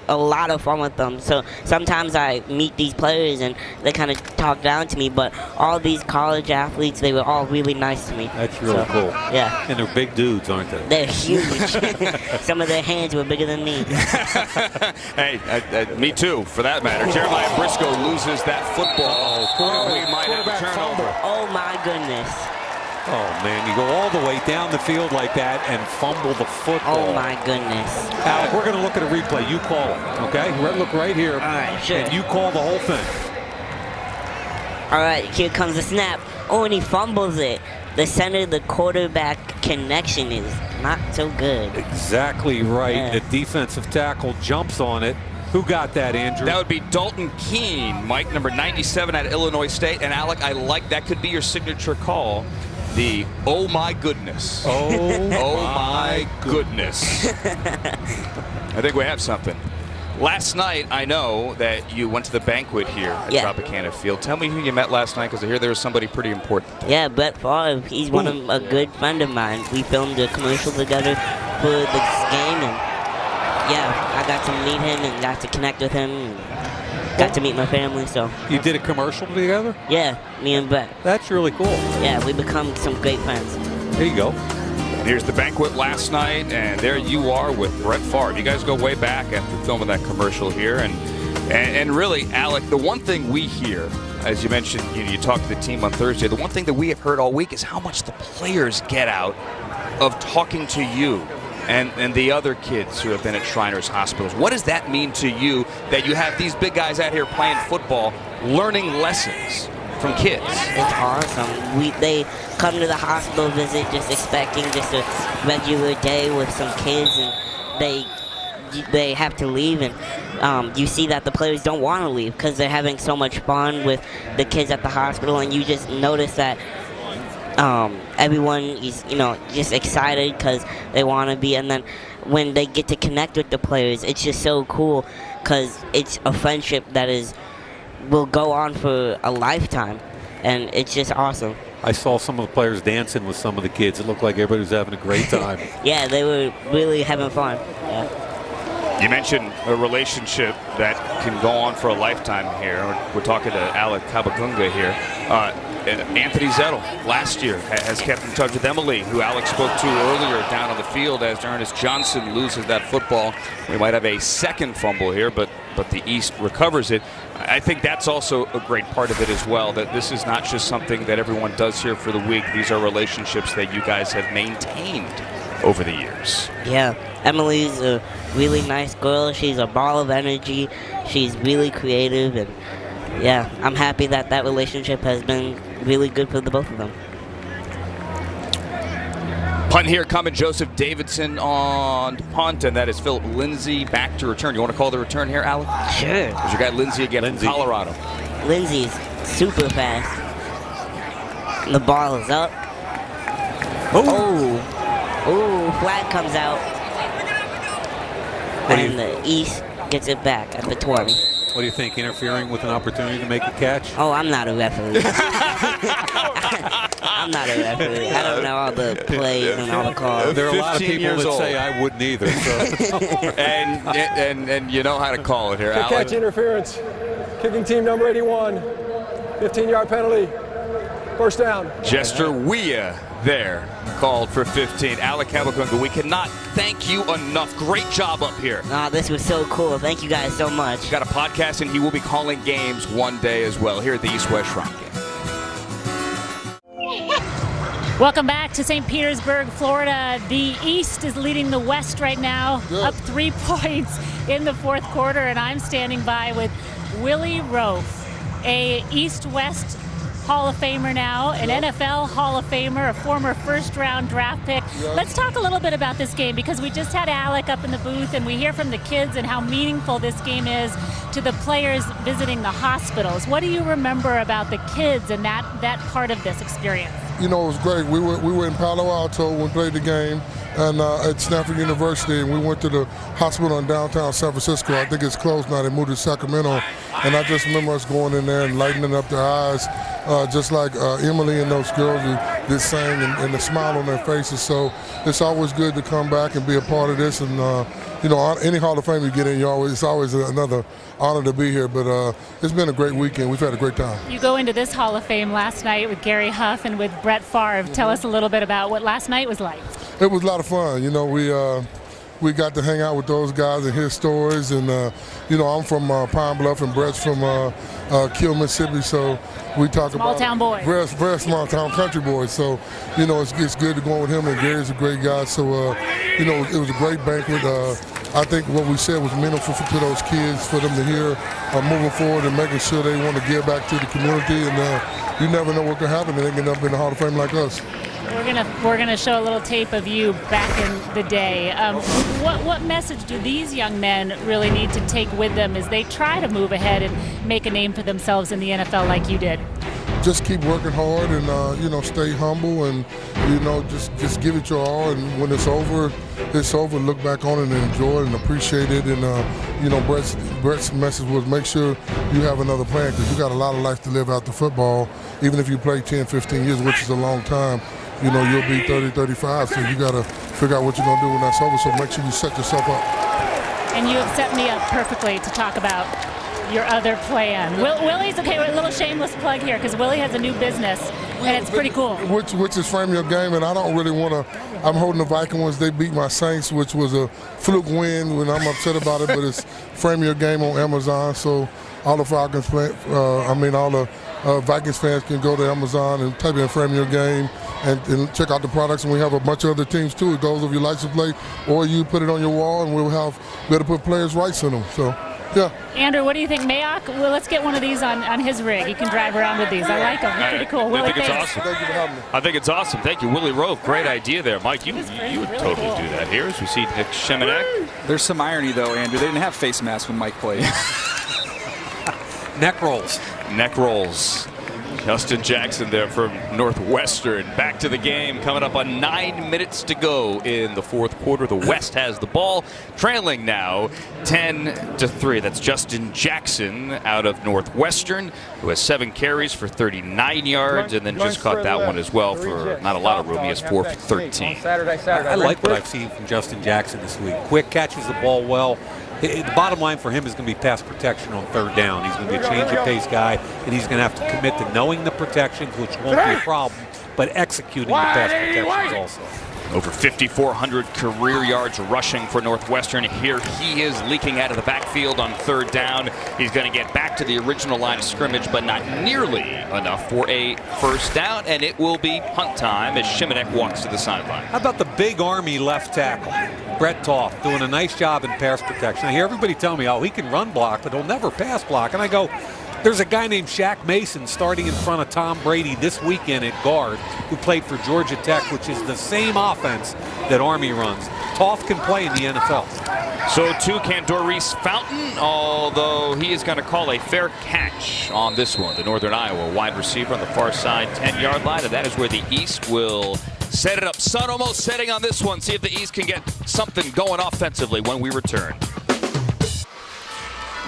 a lot of fun with them. So sometimes I meet these players and they kind of talk down to me, but all these college athletes, they were all really nice to me.
That's really cool.
Yeah.
And they're big dudes, aren't they?
They're huge. Some of their hands were bigger than me.
Hey, me too, for that matter. Jeremiah Briscoe loses that football. We might have a turnover.
Oh my goodness.
Oh, man, you go all the way down the field like that and fumble the football.
Oh, my goodness.
Alec, we're going to look at a replay. You call it, okay? Look right here.
All right, sure.
And you call the whole thing.
All right, here comes the snap. Oh, and he fumbles it. The center-to-quarterback connection is not so good.
Exactly right.
Yeah.
The defensive tackle jumps on it. Who got that, Andrew?
That would be Dalton Keene, Mike, number 97 at Illinois State. And, Alec, I like that could be your signature call. The oh my goodness. Oh my goodness. I think we have something. Last night, I know that you went to the banquet here at Tropicana Field. Tell me who you met last night, because I hear there was somebody pretty important.
Yeah, Brett Favre. He's a good friend of mine. We filmed a commercial together for this game, and yeah, I got to meet him and got to connect with him. And got to meet my family, so.
You did a commercial together?
Yeah, me and Brett.
That's really cool.
Yeah, we become some great friends.
There you go.
And here's the banquet last night, and there you are with Brett Favre. You guys go way back after filming that commercial here, and really, Alec, the one thing we hear, as you mentioned, you talked to the team on Thursday, the one thing that we have heard all week is how much the players get out of talking to you and the other kids who have been at Shriners Hospitals. What does that mean to you that you have these big guys out here playing football, learning lessons from kids?
It's awesome. They come to the hospital visit just expecting just a regular day with some kids, and they have to leave, and you see that the players don't want to leave because they're having so much fun with the kids at the hospital, and you just notice that everyone is, just excited because they want to be. And then when they get to connect with the players, it's just so cool because it's a friendship that will go on for a lifetime, and it's just awesome.
I saw some of the players dancing with some of the kids. It looked like everybody was having a great time.
Yeah, they were really having fun. Yeah.
You mentioned a relationship that can go on for a lifetime here. We're talking to Alec Kabagunga here. Anthony Zettel last year has kept in touch with Emily, who Alex spoke to earlier down on the field, as Ernest Johnson loses that football. We might have a second fumble here, but the East recovers it. I think that's also a great part of it as well, that this is not just something that everyone does here for the week. These are relationships that you guys have maintained over the years.
Yeah, Emily's a really nice girl. She's a ball of energy. She's really creative, and yeah, I'm happy that relationship has been really good for the both of them.
Punt here coming, Joseph Davidson on punt, and that is Philip Lindsay back to return. You want to call the return here, Alec?
Sure.
There's your guy Lindsay again from Colorado.
Lindsay's super fast. The ball is up. Oh, flag comes out. And the East gets it back at the 20.
What do you think, interfering with an opportunity to make a catch?
Oh, I'm not a referee. I'm not a referee. I don't know all the plays and all the calls.
There are a lot of people that say I wouldn't either. So.
and you know how to call it here, Alec.
Catch interference. Kicking team number 81. 15-yard penalty. First down.
Jester Weah there, called for 15. Alec Habakungu, we cannot thank you enough. Great job up here.
This was so cool. Thank you guys so much.
He's got a podcast, and he will be calling games one day as well here at the East-West Shrine Game.
Welcome back to St. Petersburg, Florida. The East is leading the West right now, up 3 points in the fourth quarter, and I'm standing by with Willie Roaf, a East-West Hall of Famer now, an NFL Hall of Famer, a former first-round draft pick. Let's talk a little bit about this game, because we just had Alec up in the booth, and we hear from the kids and how meaningful this game is to the players visiting the hospitals. What do you remember about the kids and that part of this experience?
You know, it was great. We were in Palo Alto when we played the game, and at Stanford University, and we went to the hospital in downtown San Francisco. I think it's closed now. They moved to Sacramento, and I just remember us going in there and lighting up their eyes, just like Emily and those girls who just sang, and the smile on their faces. So it's always good to come back and be a part of this. And you know, any Hall of Fame you get in, it's always another honor to be here. But it's been a great weekend. We've had a great time.
You go into this Hall of Fame last night with Gary Huff and with Brett Favre. Tell us a little bit about what last night was like.
It was a lot of fun. You know, we got to hang out with those guys and hear stories. And you know, I'm from Pine Bluff, and Brett's from Kill, Mississippi. So we talk
small
about
town boy.
Very small town country boy. So you know, it's good to go with him. And Gary's a great guy. So you know, it was a great banquet. I think what we said was meaningful to those kids, for them to hear moving forward and making sure they want to give back to the community. And you never know what can happen. They can end up in the Hall of Fame like us.
We're gonna show a little tape of you back in the day. What message do these young men really need to take with them as they try to move ahead and make a name for themselves in the NFL like you did?
Just keep working hard, and you know, stay humble, and you know, just give it your all. And when it's over, it's over. Look back on it and enjoy it and appreciate it. And you know, Brett's message was make sure you have another plan, because you got a lot of life to live after football. Even if you play 10, 15 years, which is a long time, you know, you'll be 30, 35. So you got to figure out what you're gonna do when that's over. So make sure you set yourself up.
And you have set me up perfectly to talk about your other plan. Willie's, okay, a little shameless plug here, because Willie has a new business, and it's pretty cool.
Which is Frame Your Game, and I don't really want to, I'm holding the Viking ones. They beat my Saints, which was a fluke win, when I'm upset about it, but it's Frame Your Game on Amazon, so all the Falcons all the Vikings fans can go to Amazon and type in Frame Your Game and check out the products. And we have a bunch of other teams too. Those of you like to play, or you put it on your wall, and we'll be able to put players' rights in them. So. Yeah.
Andrew, what do you think? Mayock, well, let's get one of these on his rig. You can drive around with these. I like them. They're pretty cool.
I think it's awesome.
Thank you for having me.
I think it's awesome. Thank you, Willie Roaf. Great idea there. Mike, you would
really
totally
cool.
do that here as we see Nick Shemenek.
There's some irony, though, Andrew. They didn't have face masks when Mike played.
Neck rolls.
Neck rolls. Justin Jackson there from Northwestern. Back to the game, coming up on 9 minutes to go in the fourth quarter. The West has the ball, trailing now 10-3. That's Justin Jackson out of Northwestern, who has 7 carries for 39 yards, and then just caught that one as well for not a lot of room. He has 4 for 13.
I like what I've seen from Justin Jackson this week. Quick, catches the ball well. The bottom line for him is going to be pass protection on third down. He's going to be a change-of-pace guy, and he's going to have to commit to knowing the protections, which won't be a problem, but executing the pass protections also.
Over 5,400 career yards rushing for Northwestern. Here he is leaking out of the backfield on third down. He's going to get back to the original line of scrimmage, but not nearly enough for a first down, and it will be punt time as Shemenek walks to the sideline.
How about the big Army left tackle, Brett Toth, doing a nice job in pass protection? I hear everybody tell me, oh, he can run block, but he'll never pass block. And I go, There's a guy named Shaq Mason starting in front of Tom Brady this weekend at guard who played for Georgia Tech, which is the same offense that Army runs. Toth can play in the NFL.
So too can Doris Fountain, although he is going to call a fair catch on this one. The Northern Iowa wide receiver on the far side 10-yard line, and that is where the East will set it up. Sun almost setting on this one. See if the East can get something going offensively when we return.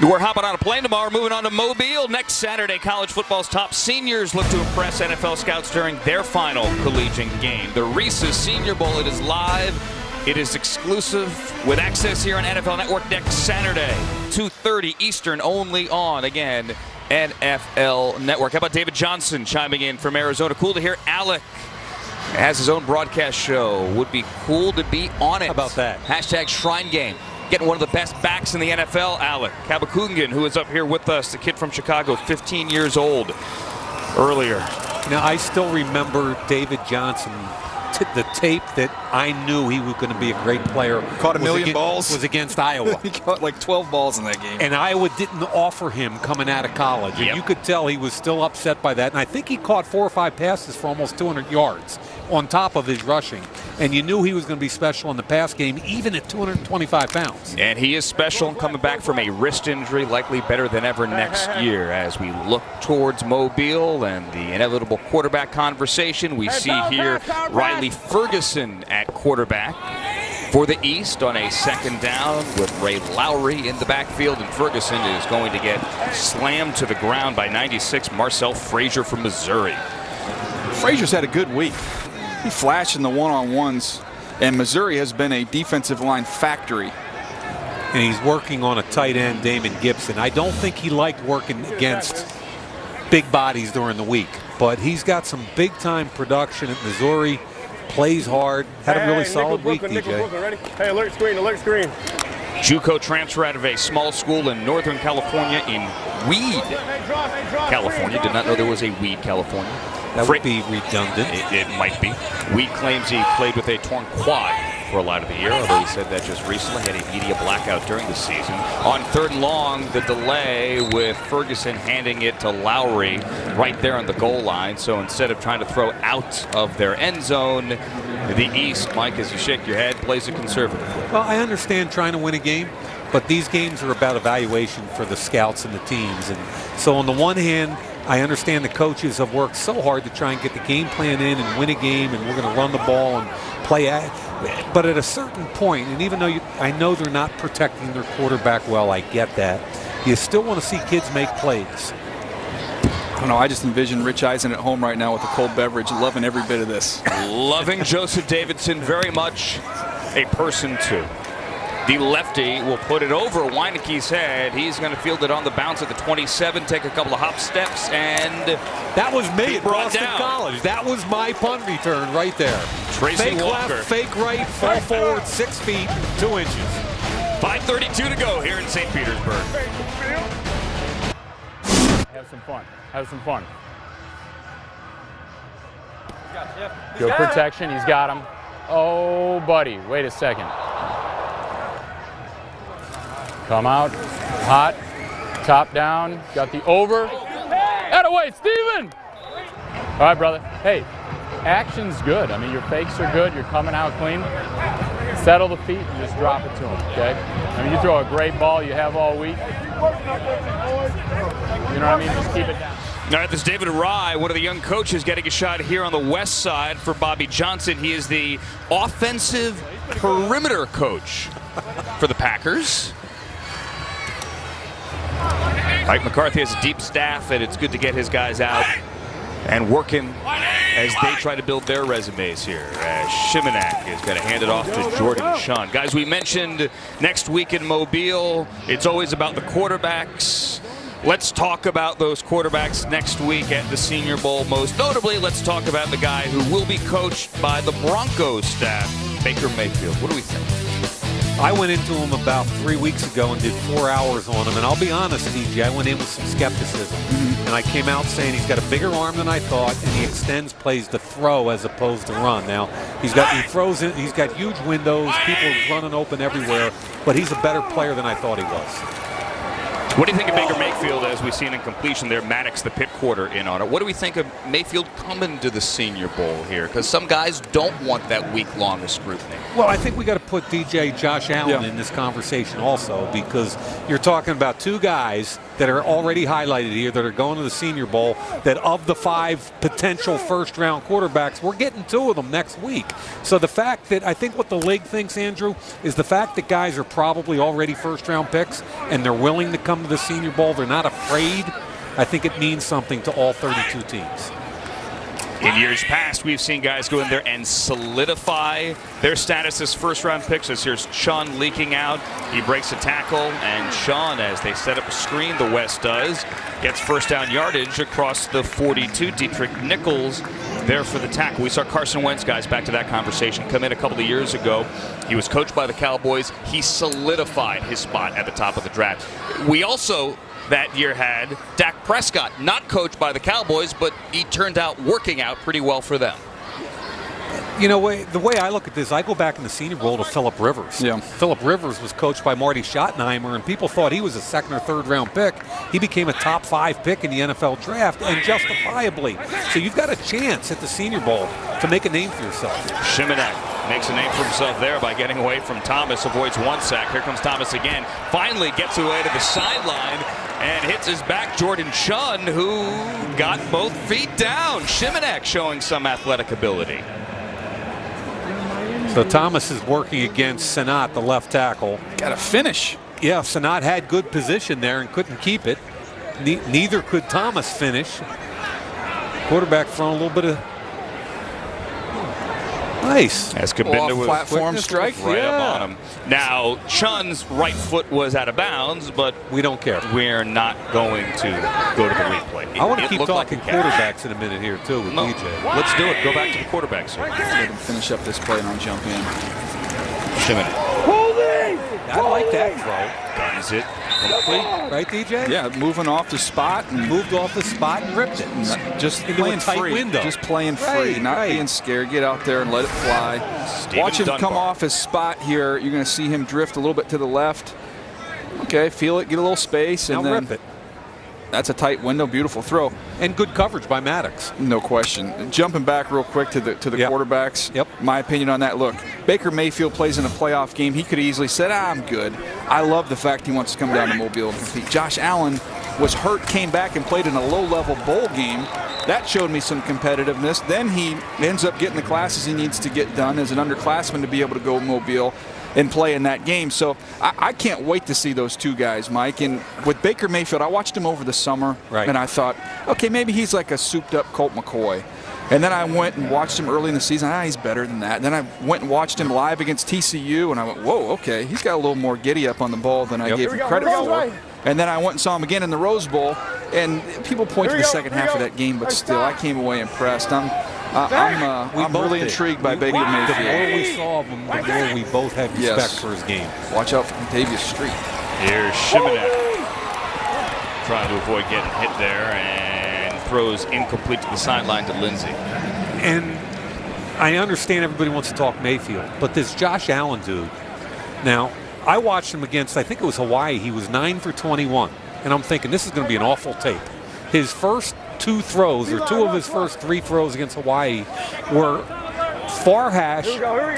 We're hopping on a plane tomorrow, moving on to Mobile. Next Saturday, college football's top seniors look to impress NFL scouts during their final collegiate game. The Reese's Senior Bowl, it is live. It is exclusive with access here on NFL Network next Saturday, 2:30 Eastern, only on, again, NFL Network. How about David Johnson chiming in from Arizona? Cool to hear Alec has his own broadcast show. Would be cool to be on it.
How about that?
Hashtag Shrine Game. Getting one of the best backs in the NFL, Alec Kabakungan, who is up here with us, the kid from Chicago, 15 years old earlier.
Now, I still remember David Johnson, the tape that I knew he was going to be a great player.
Caught a million balls.
Was against Iowa.
He caught like 12 balls in that game.
And Iowa didn't offer him coming out of college. And you could tell he was still upset by that. And I think he caught 4 or 5 passes for almost 200 yards on top of his rushing. And you knew he was going to be special in the pass game, even at 225 pounds.
And he is special, coming back from a wrist injury, likely better than ever next year. As we look towards Mobile and the inevitable quarterback conversation, we see here Riley Ferguson at quarterback for the East on a second down with Ray Lowry in the backfield. And Ferguson is going to get slammed to the ground by 96 Marcel Frazier from Missouri.
Frazier's had a good week. He flashed in the one-on-ones, and Missouri has been a defensive line factory.
And he's working on a tight end, Damon Gibson. I don't think he liked working against big bodies during the week, but he's got some big-time production at Missouri, plays hard, had a really solid week, DJ.
Hey, alert screen, alert screen.
JUCO transfer out of a small school in Northern California in Weed, California. Did not know there was a Weed, California.
That would be redundant.
It might be. Weed claims he played with a torn quad for a lot of the year, although he said that just recently. He had a media blackout during the season. On 3rd and long, the delay with Ferguson handing it to Lowry right there on the goal line. So instead of trying to throw out of their end zone, the East, Mike, as you shake your head, plays it conservatively.
Well, I understand trying to win a game, but these games are about evaluation for the scouts and the teams. And so on the one hand, I understand the coaches have worked so hard to try and get the game plan in and win a game, and we're going to run the ball and play at. But at a certain point, and even though I know they're not protecting their quarterback well, I get that, you still want to see kids make plays.
I don't know, I just envision Rich Eisen at home right now with a cold beverage, loving every bit of this.
Loving Joseph Davidson very much, a person too. The lefty will put it over Weineke's head. He's going to field it on the bounce at the 27, take a couple of hop steps, and
that was me at Boston College. That was my punt return right there.
Tracy
fake
Walker.
Left, fake right, fall forward 6 feet, 2 inches.
5:32 to go here in St. Petersburg.
Have some fun. Have some fun. Good protection. He's got him. Oh, buddy. Wait a second. Come out, hot, top down, got the over. Attaway, Steven! All right, brother. Hey, action's good. I mean, your fakes are good. You're coming out clean. Settle the feet and just drop it to him, okay? I mean, you throw a great ball you have all week. You know what I mean? Just keep it down.
All right, this is David Rye, one of the young coaches, getting a shot here on the west side for Bobby Johnson. He is the offensive perimeter coach for the Packers. Mike McCarthy has a deep staff, and it's good to get his guys out and working as they try to build their resumes here. Shimanak is going to hand it off to Jordan and Sean. Guys, we mentioned next week in Mobile, it's always about the quarterbacks. Let's talk about those quarterbacks next week at the Senior Bowl. Most notably, let's talk about the guy who will be coached by the Broncos staff, Baker Mayfield. What do we think?
I went into him about 3 weeks ago and did 4 hours on him, and I'll be honest, DJ, I went in with some skepticism, and I came out saying he's got a bigger arm than I thought, and he extends plays to throw as opposed to run. Now he's got huge windows, people running open everywhere, but he's a better player than I thought he was.
What do you think of Baker Mayfield as we've seen in completion there? Maddox, the pit quarter, in on it. What do we think of Mayfield coming to the Senior Bowl here? Because some guys don't want that week-long scrutiny.
Well, I think we got to put DJ Josh Allen in this conversation also, because you're talking about two guys that are already highlighted here that are going to the Senior Bowl, that of the 5 potential first-round quarterbacks, we're getting 2 of them next week. So the fact that I think what the league thinks, Andrew, is the fact that guys are probably already first-round picks and they're willing to come to the Senior Bowl, they're not afraid. I think it means something to all 32 teams.
In years past, we've seen guys go in there and solidify their status as first-round picks. As here's Sean leaking out. He breaks a tackle, and Sean, as they set up a screen, the West does, gets first down yardage across the 42. Dietrich Nichols there for the tackle. We saw Carson Wentz, guys, back to that conversation, come in a couple of years ago. He was coached by the Cowboys. He solidified his spot at the top of the draft. We also that year had Dak Prescott, not coached by the Cowboys, but he turned out working out pretty well for them.
You know, the way I look at this, I go back in the Senior Bowl to Phillip Rivers.
Yeah.
Phillip Rivers was coached by Marty Schottenheimer, and people thought he was a 2nd or 3rd round pick. He became a top 5 pick in the NFL draft, and justifiably. So you've got a chance at the Senior Bowl to make a name for yourself.
Shimanek makes a name for himself there by getting away from Thomas, avoids 1 sack. Here comes Thomas again. Finally gets away to the sideline and hits his back Jordan Shun, who got both feet down. Shimanek showing some athletic ability.
So Thomas is working against Senat, the left tackle.
Got to finish.
Yeah, Senat had good position there and couldn't keep it. Neither could Thomas finish. Quarterback throwing a little bit of... Nice.
As Kabinda was
platform strike
right up on him. Now, Chun's right foot was out of bounds, but
we don't care.
We're not going to go to the replay.
I want to keep talking quarterbacks in a minute here, too, with DJ.
Let's do it. Go back to the quarterbacks, sir.
Let him finish up this play and I'll jump in.
Shimanek.
I like that throw.
Guns it complete.
Right, DJ?
Yeah, moving off the spot. And
moved off the spot and ripped it.
Just
into
playing
a tight
free.
window.
Just playing free, not being scared. Get out there and let it fly. Watch him come off his spot here. You're going to see him drift a little bit to the left. Okay, feel it, get a little space, and then
rip it.
That's a tight window, beautiful throw.
And good coverage by Maddox.
No question. Jumping back real quick to the quarterbacks.
Yep.
My opinion on that, look, Baker Mayfield plays in a playoff game. He could easily said, I'm good. I love the fact he wants to come down to Mobile and compete. Josh Allen was hurt, came back and played in a low-level bowl game. That showed me some competitiveness. Then he ends up getting the classes he needs to get done as an underclassman to be able to go Mobile and play in that game. So I can't wait to see those two guys, Mike. And with Baker Mayfield, I watched him over the summer, and I thought, okay, maybe he's like a souped-up Colt McCoy. And then I went and watched him early in the season. He's better than that. Then I went and watched him live against TCU, and I went, whoa, okay, he's got a little more giddy-up on the ball than I gave him credit for. And then I went and saw him again in the Rose Bowl, and people point to the second half of that game, but still, I came away impressed. I'm really intrigued by Baker Mayfield.
The more we saw him, the more we both had respect for his game.
Watch out for Contavious Street.
Here's Shimanek trying to avoid getting hit there and throws incomplete to the sideline to Lindsey.
And I understand everybody wants to talk Mayfield, but this Josh Allen dude, now, I watched him against, I think it was Hawaii. He was 9 for 21. And I'm thinking, this is going to be an awful tape. His first 2 throws, or 2 of his first 3 throws against Hawaii, were far hash,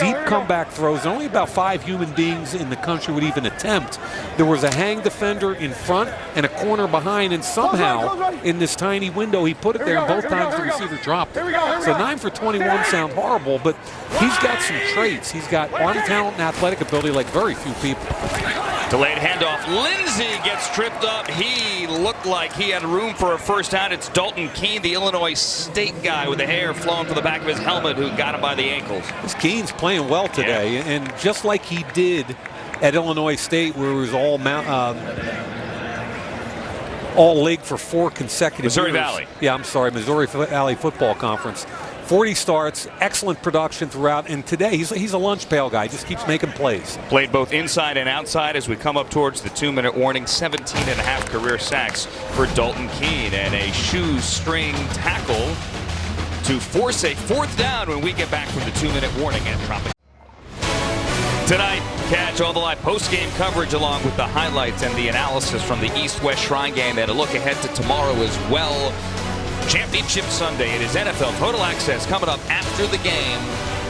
deep comeback throws. Only about 5 human beings in the country would even attempt. There was a hang defender in front and a corner behind, and somehow in this tiny window he put it there, and both times the receiver dropped it. So 9 for 21 sound horrible, but he's got some traits. He's got arm talent and athletic ability like very few people.
Delayed handoff. Lindsey gets tripped up. He looked like he had room for a first down. It's Dalton Keene, the Illinois State guy with the hair flowing from the back of his helmet, who got him by the ankles.
This Keene's playing well today, and just like he did at Illinois State, where he was all league for 4 consecutive
Missouri
years.
Valley.
Yeah, I'm sorry, Missouri Valley Football Conference. 40 starts, excellent production throughout, and today he's a lunch pail guy, just keeps making plays.
Played both inside and outside as we come up towards the 2-minute warning. 17.5 career sacks for Dalton Keene, and a shoestring tackle to force a 4th down when we get back from the 2-minute warning at Tropic. Tonight, catch all the live post-game coverage along with the highlights and the analysis from the East-West Shrine game, and a look ahead to tomorrow as well. Championship Sunday. It is NFL Total Access coming up after the game,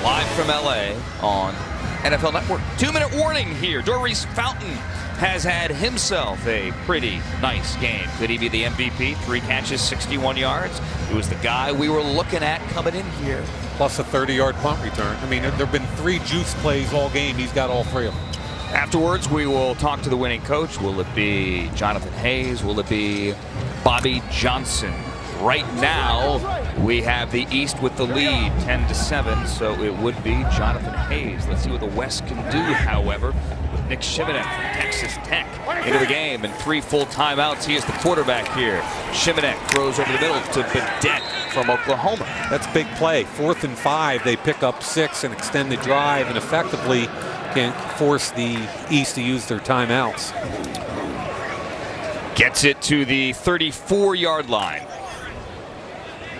live from LA on NFL Network. 2-minute warning here. Doris Fountain has had himself a pretty nice game. Could he be the MVP? 3 catches, 61 yards. It was the guy we were looking at coming in here.
Plus a 30-yard punt return. I mean, there have been 3 juice plays all game. He's got all 3 of them.
Afterwards, we will talk to the winning coach. Will it be Jonathan Hayes? Will it be Bobby Johnson? Right now, we have the East with the lead, 10-7, so it would be Jonathan Hayes. Let's see what the West can do, however, with Nick Shimanek from Texas Tech into the game, and 3 full timeouts. He is the quarterback here. Shimanek throws over the middle to Bedett from Oklahoma.
That's a big play. 4th and 5, they pick up 6 and extend the drive, and effectively can force the East to use their timeouts.
Gets it to the 34-yard line.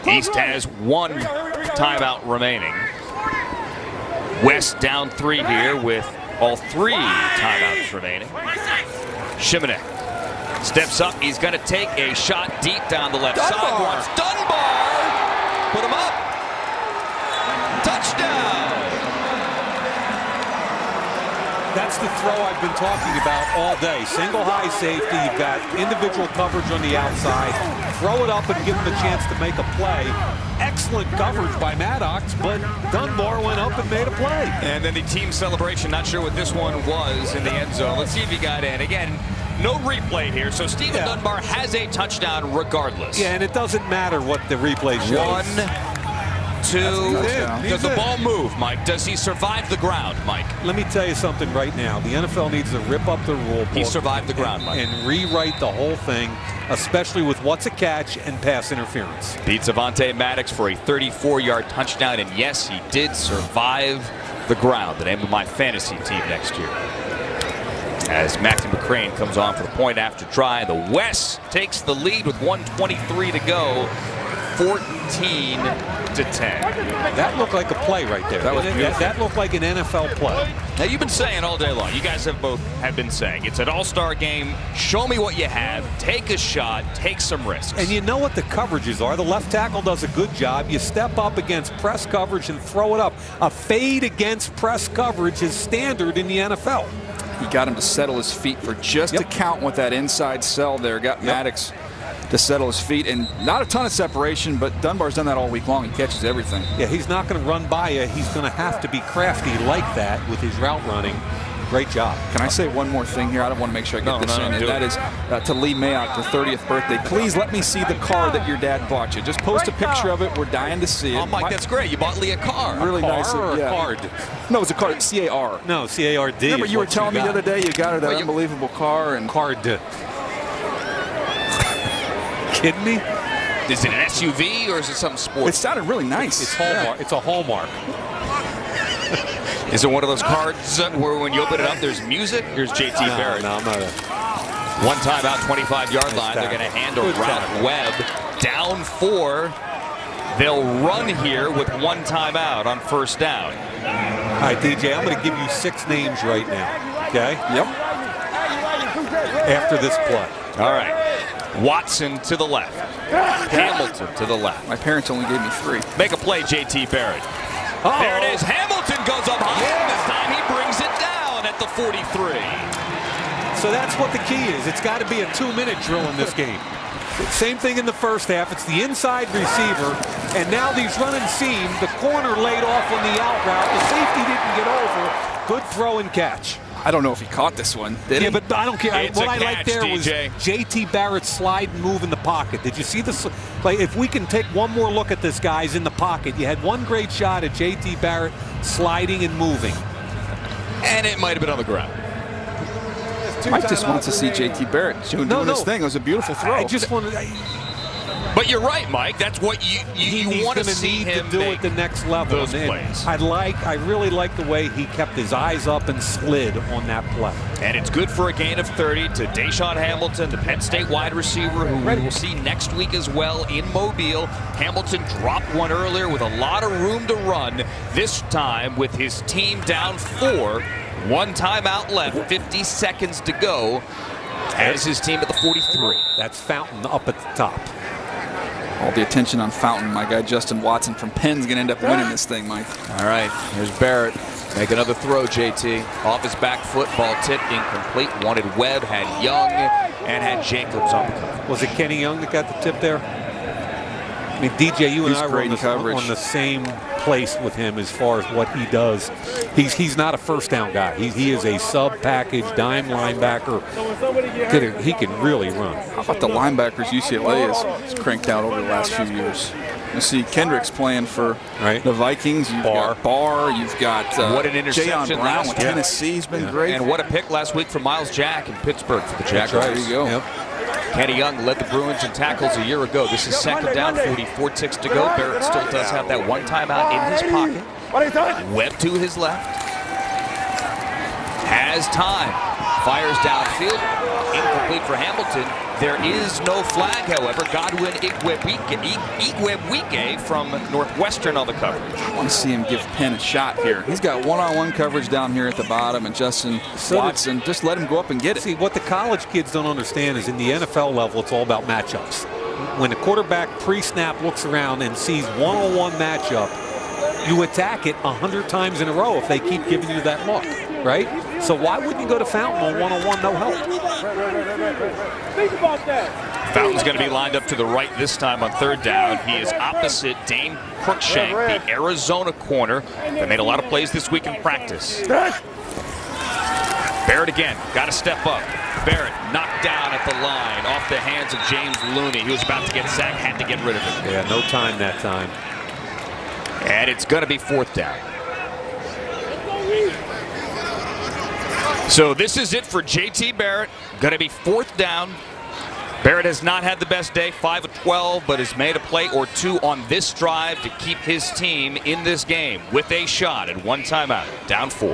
East has 1 timeout remaining. West down 3 here with all 3 timeouts remaining. Shimanek steps up. He's going to take a shot deep down the left side. Wants Dunbar. Put him up. Touchdown.
That's the throw I've been talking about all day. Single high safety. You've got individual coverage on the outside. Throw it up and give him a chance to make a play. Excellent coverage by Maddox, but Dunbar went up and made a play.
And then the team celebration. Not sure what this one was in the end zone. Let's see if he got in. Again, no replay here, so Stephen Dunbar has a touchdown regardless.
Yeah, and it doesn't matter what the replay shows.
1, 2. Does the ball move, Mike? Does he survive the ground, Mike?
Let me tell you something right now. The NFL needs to rip up the rule book.
He survived the ground, Mike.
And rewrite the whole thing, especially with what's a catch and pass interference.
Beats Avonte Maddox for a 34-yard touchdown, and yes, he did survive the ground. The name of my fantasy team next year. As Matthew McCrane comes on for the point after try, the West takes the lead with 1:23 to go. 14-10.
That looked like a play right there. That looked like an NFL play.
Now, you've been saying all day long, you guys have both been saying, it's an all-star game. Show me what you have. Take a shot. Take some risks.
And you know what the coverages are. The left tackle does a good job. You step up against press coverage and throw it up. A fade against press coverage is standard in the NFL.
He got him to settle his feet for just a count with that inside sell there. Got Maddox to settle his feet, and not a ton of separation, but Dunbar's done that all week long. He catches everything.
Yeah, he's not going to run by you. He's going to have to be crafty like that with his route running. Great job.
Can I say one more thing here? I don't want to make sure I get this in. And that is to Lee Mayock, the 30th birthday. Please let me see the car that your dad bought you. Just post a picture of it. We're dying to see it.
Oh, Mike, that's great. You bought Lee a car.
Really nice.
Or a card?
No, it was a card. C-A-R.
No, C-A-R-D.
Remember, you were telling me the other day you got her that unbelievable car and
card. Kidding me?
Is it an SUV or is it something sports?
It sounded really nice.
It's Hallmark. It's a Hallmark.
Is it one of those cards where when you open it up, there's music? Here's JT Barrett.
No, I'm not.
One timeout, 25-yard line. They're going to hand around Webb. Down 4. They'll run here with 1 timeout on first down.
All right, DJ, I'm going to give you 6 names right now. Okay?
Yep.
After this play.
All right. Watson to the left. Hamilton to the left.
My parents only gave me 3.
Make a play, JT Barrett. There it is. Hamilton goes up high. This time he brings it down at the 43.
So that's what the key is. It's got to be a 2-minute drill in this game. Same thing in the first half. It's the inside receiver, and now these running seam. The corner laid off on the out route. The safety didn't get over. Good throw and catch.
I don't know if he caught this one. Did he?
But I don't care.
It's
what
a
I
catch,
like there
DJ.
was JT Barrett's slide and move in the pocket. Did you see this? Like, if we can take one more look at this guy's in the pocket. You had one great shot at JT Barrett sliding and moving.
And it might have been on the ground.
Mike just wants to see JT Barrett doing this thing. It was a beautiful throw.
I just wanted.
But you're right, Mike. That's what you want to see him
do at the next level.
Those plays.
I really like the way he kept his eyes up and slid on that play.
And it's good for a gain of 30 to Deshaun Hamilton, the Penn State wide receiver, who we will see next week as well in Mobile. Hamilton dropped one earlier with a lot of room to run. This time with his team down 4. One timeout left, 50 seconds to go. Has his team at the 43.
That's Fountain up at the top.
All the attention on Fountain. My guy Justin Watson from Penn's going to end up winning this thing, Mike.
All right, here's Barrett. Make another throw, JT. Off his back foot, ball tip, incomplete. Wanted Webb, had Young, and had Jacobs on the cover.
Was it Kenny Young that got the tip there? I mean, DJ, you and I were on the same place with him as far as what he does. He's not a first down guy. He is a sub-package dime linebacker. He can really run.
How about the linebackers UCLA has cranked out over the last few years? You see Kendricks playing for the Vikings. You've got Barr. You've got
what an interception
Brown with Tennessee. He's been great.
And what a pick last week for Miles Jack in Pittsburgh for the Jaguars.
There you go.
Yep.
Kenny Young led the Bruins in tackles a year ago. This is second down, 44 ticks to go. Barrett still does have that one timeout in his pocket. Webb to his left. Has time. Fires downfield. Incomplete for Hamilton. There is no flag, however. Godwin Igwebuike from Northwestern on the coverage.
I want to see him give Penn a shot here. He's got one-on-one coverage down here at the bottom, and Justin Watson, just let him go up and get it.
See, what the college kids don't understand is in the NFL level, it's all about matchups. When the quarterback pre-snap looks around and sees one-on-one matchup, you attack it 100 times in a row if they keep giving you that look, right? So why wouldn't you go to Fountain on one-on-one, no help?
Think about that.
Fountain's going to be lined up to the right this time on third down. He is opposite Dane Cruikshank, the Arizona corner. They made a lot of plays this week in practice. Barrett again, got to step up. Barrett knocked down at the line off the hands of James Looney. He was about to get sacked, had to get rid of it.
Yeah, no time that time.
And it's going to be fourth down. So this is it for JT Barrett. Going to be fourth down. Barrett has not had the best day, 5 of 12, but has made a play or two on this drive to keep his team in this game with a shot at one timeout, down 4.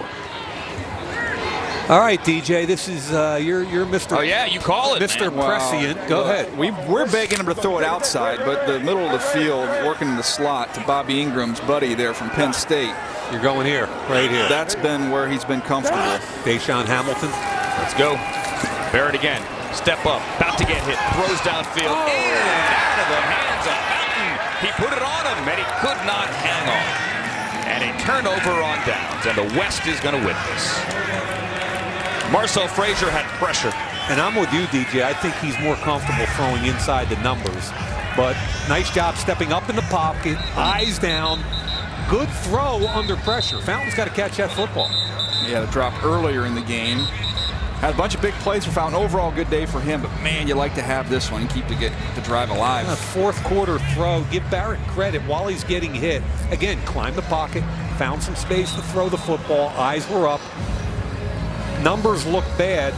All right, DJ, this is you're Mr.
Oh yeah, you call it,
Mr. Prescient. Go ahead.
We're begging him to throw it outside, but the middle of the field, working in the slot to Bobby Ingram's buddy there from Penn State.
You're going here, right here.
That's been where he's been comfortable.
Deshaun Hamilton.
Let's go. Barrett again. Step up. About to get hit. Throws downfield. In and out of the hands of Fountain. He put it on him, and he could not hang on. And a turnover on downs, and the West is going to win this. Marcel Frazier had pressure.
And I'm with you, DJ. I think he's more comfortable throwing inside the numbers. But nice job stepping up in the pocket, eyes down. Good throw under pressure. Fountain's got to catch that football.
He had a drop earlier in the game. Had a bunch of big plays for Fountain. Overall, good day for him. But, man, you like to have this one. Keep the drive alive.
A fourth quarter throw. Give Barrett credit while he's getting hit. Again, climbed the pocket, found some space to throw the football. Eyes were up. Numbers look bad,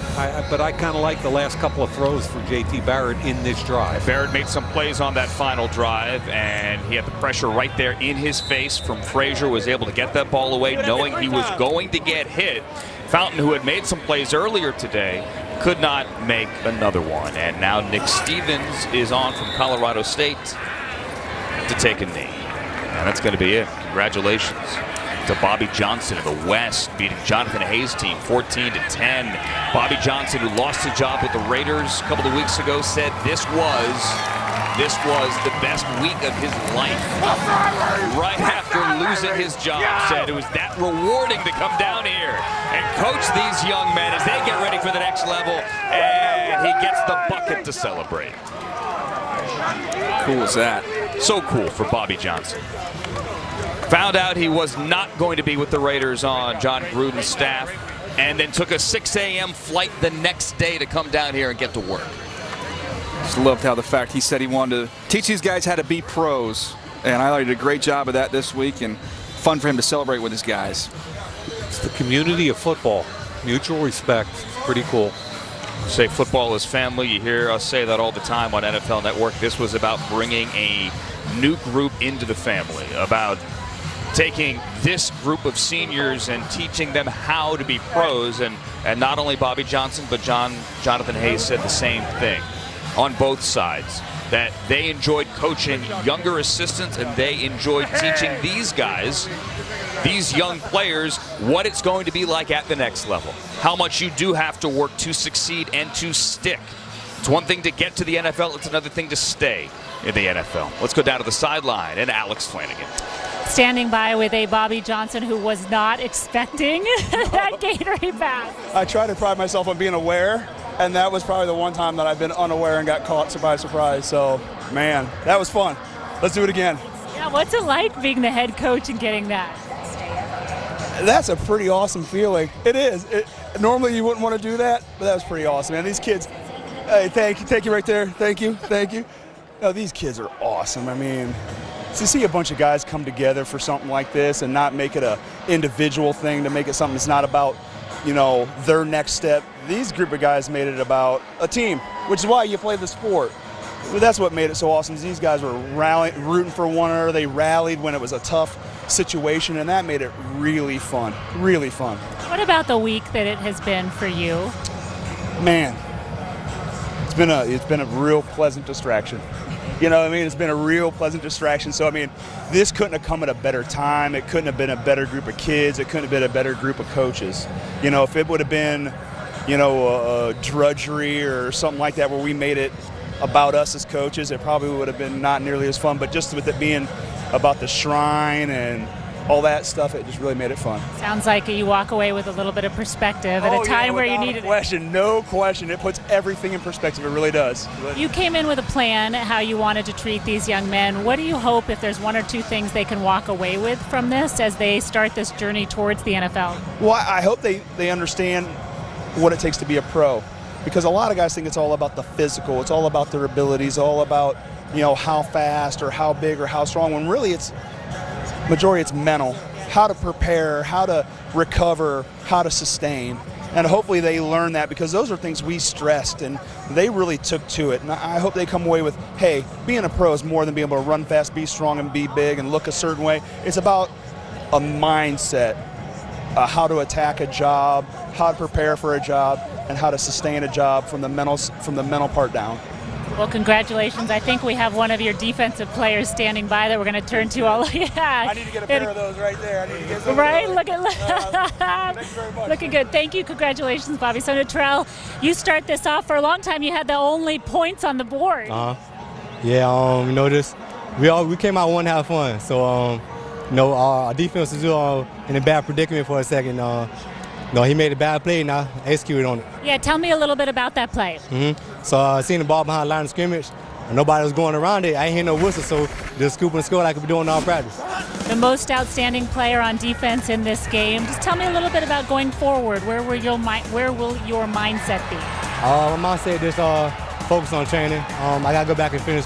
but I kind of like the last couple of throws for JT Barrett in this drive.
Barrett made some plays on that final drive, and he had the pressure right there in his face from Frazier, was able to get that ball away knowing he was going to get hit. Fountain, who had made some plays earlier today, could not make another one. And now Nick Stevens is on from Colorado State to take a knee. And that's going to be it. Congratulations to Bobby Johnson of the West, beating Jonathan Hayes' team 14-10. Bobby Johnson, who lost his job with the Raiders a couple of weeks ago, said this was the best week of his life. Right after losing his job, said it was that rewarding to come down here and coach these young men as they get ready for the next level, and he gets the bucket to celebrate.
Cool as that.
So cool for Bobby Johnson. Found out he was not going to be with the Raiders on John Gruden's staff, and then took a 6 a.m. flight the next day to come down here and get to work.
Just loved how the fact he said he wanted to teach these guys how to be pros, and I did a great job of that this week, and fun for him to celebrate with his guys.
It's the community of football, mutual respect. It's pretty cool.
Say football is family. You hear us say that all the time on NFL Network. This was about bringing a new group into the family, about taking this group of seniors and teaching them how to be pros. And not only Bobby Johnson, but Jonathan Hayes said the same thing on both sides, that they enjoyed coaching younger assistants and they enjoyed teaching these guys these young players what it's going to be like at the next level. How much you do have to work to succeed and to stick. It's one thing to get to the NFL, it's another thing to stay in the NFL. Let's go down to the sideline and Alex Flanagan.
Standing by with a Bobby Johnson who was not expecting that Gatorade pass.
I try to pride myself on being aware, and that was probably the one time that I've been unaware and got caught by surprise. So, man, that was fun. Let's do it again.
Yeah, what's it like being the head coach and getting that?
That's a pretty awesome feeling. It is. Normally you wouldn't want to do that, but that was pretty awesome. And these kids, hey, thank you right there. Thank you. No, these kids are awesome. I mean, to see a bunch of guys come together for something like this and not make it a individual thing, to make it something that's not about, their next step. These group of guys made it about a team, which is why you play the sport. Well, that's what made it so awesome. These guys were rooting for one another. They rallied when it was a tough situation, and that made it really fun. Really fun.
What about the week that it has been for you?
Man, it's been a real pleasant distraction. You know what I mean? It's been a real pleasant distraction. So, I mean, this couldn't have come at a better time. It couldn't have been a better group of kids. It couldn't have been a better group of coaches. If it would have been, a drudgery or something like that where we made it about us as coaches, it probably would have been not nearly as fun. But just with it being about the shrine and all that stuff, it just really made it fun.
Sounds like you walk away with a little bit of perspective at a time where you needed it.
No question. It puts everything in perspective. It really does.
You came in with a plan how you wanted to treat these young men. What do you hope, if there's one or two things they can walk away with from this as they start this journey towards the NFL?
Well, I hope they understand what it takes to be a pro, because a lot of guys think it's all about the physical. It's all about their abilities, all about how fast or how big or how strong, when really it's mental, how to prepare, how to recover, how to sustain. And hopefully they learn that, because those are things we stressed and they really took to it. And I hope they come away with, hey, being a pro is more than being able to run fast, be strong, and be big and look a certain way. It's about a mindset, how to attack a job, how to prepare for a job, and how to sustain a job from the mental part down.
Well, congratulations. I think we have one of your defensive players standing by that we're going to turn to.
I need to get a pair of those right there. I need to get some
right?
of those.
Look at
Thank you very much.
Looking good. Thank you. Congratulations, Bobby. So, Natrell, you start this off. For a long time, you had the only points on the board.
Yeah, we came out one half fun. So, our defense was in a bad predicament for a second. He made a bad play, and I executed on it.
Yeah, tell me a little bit about that play.
So I seen the ball behind the line of scrimmage, and nobody was going around it. I ain't hear no whistle, so just scoop and score like we be doing all practice.
The most outstanding player on defense in this game. Just tell me a little bit about going forward. Where will your mindset be?
My mindset just focus on training. I gotta go back and finish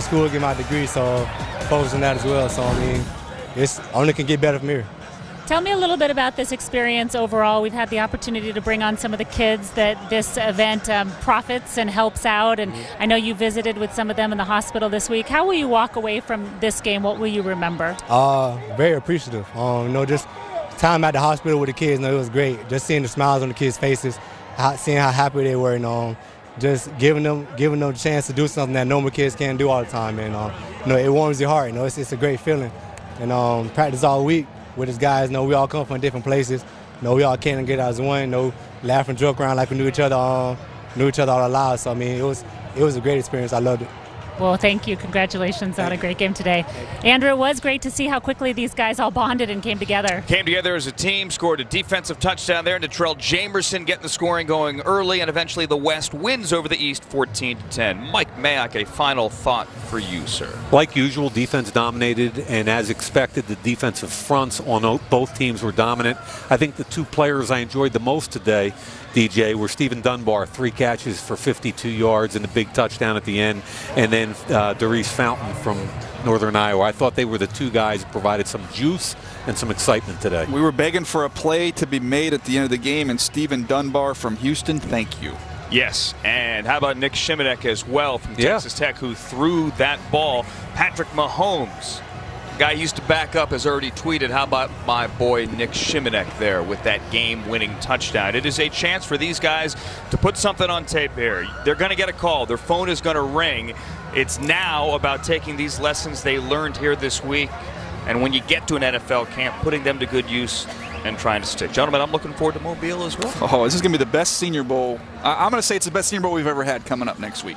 school, get my degree, so focus on that as well. So it's only can get better from here.
Tell me a little bit about this experience overall. We've had the opportunity to bring on some of the kids that this event profits and helps out, and I know you visited with some of them in the hospital this week. How will you walk away from this game? What will you remember?
Very appreciative. Just time at the hospital with the kids, it was great. Just seeing the smiles on the kids' faces, seeing how happy they were, and just giving them the chance to do something that normal kids can't do all the time. And it warms your heart. It's a great feeling. And practice all week with us guys. We all come from different places. We all came together as one. Laugh and joke around like we knew each other all our lives. So it was a great experience. I loved it.
Well, thank you. Congratulations on a great game today. Andrew, it was great to see how quickly these guys all bonded and came together.
Came together as a team, scored a defensive touchdown there. Natrell Jamerson getting the scoring going early, and eventually the West wins over the East 14-10. Mike Mayock, a final thought for you, sir.
Like usual, defense dominated, and as expected, the defensive fronts on both teams were dominant. I think the two players I enjoyed the most today, DJ, were Stephen Dunbar, 3 catches for 52 yards and a big touchdown at the end, and then Darius Fountain from Northern Iowa. I thought they were the two guys who provided some juice and some excitement today.
We were begging for a play to be made at the end of the game, and Stephen Dunbar from Houston, thank you.
Yes, and how about Nick Shimanek as well from Texas Tech, who threw that ball. Patrick Mahomes, guy used to back up, has already tweeted, how about my boy Nick Shimanek there with that game-winning touchdown. It is a chance for these guys to put something on tape here. They're going to get a call. Their phone is going to ring. It's now about taking these lessons they learned here this week and when you get to an NFL camp, putting them to good use and trying to stick. Gentlemen, I'm looking forward to Mobile as well.
Oh, this is going to be the best Senior Bowl. I'm going to say it's the best Senior Bowl we've ever had coming up next week.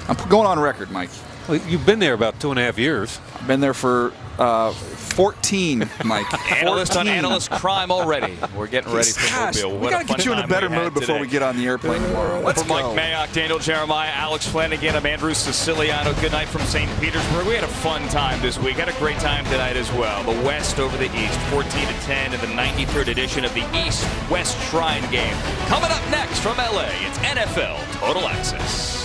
I'm going on record, Mike.
Well, you've been there about 2.5 years.
I've been there for 14, Mike.
Analyst on analyst crime already. We're getting ready for Mobile.
We got to get you in a better mood before we get on the airplane tomorrow.
For Mike Mayock, Daniel Jeremiah, Alex Flanagan, I'm Andrew Siciliano. Good night from St. Petersburg. We had a fun time this week. Had a great time tonight as well. The West over the East, 14-10 in the 93rd edition of the East-West Shrine Game. Coming up next from LA, it's NFL Total Access.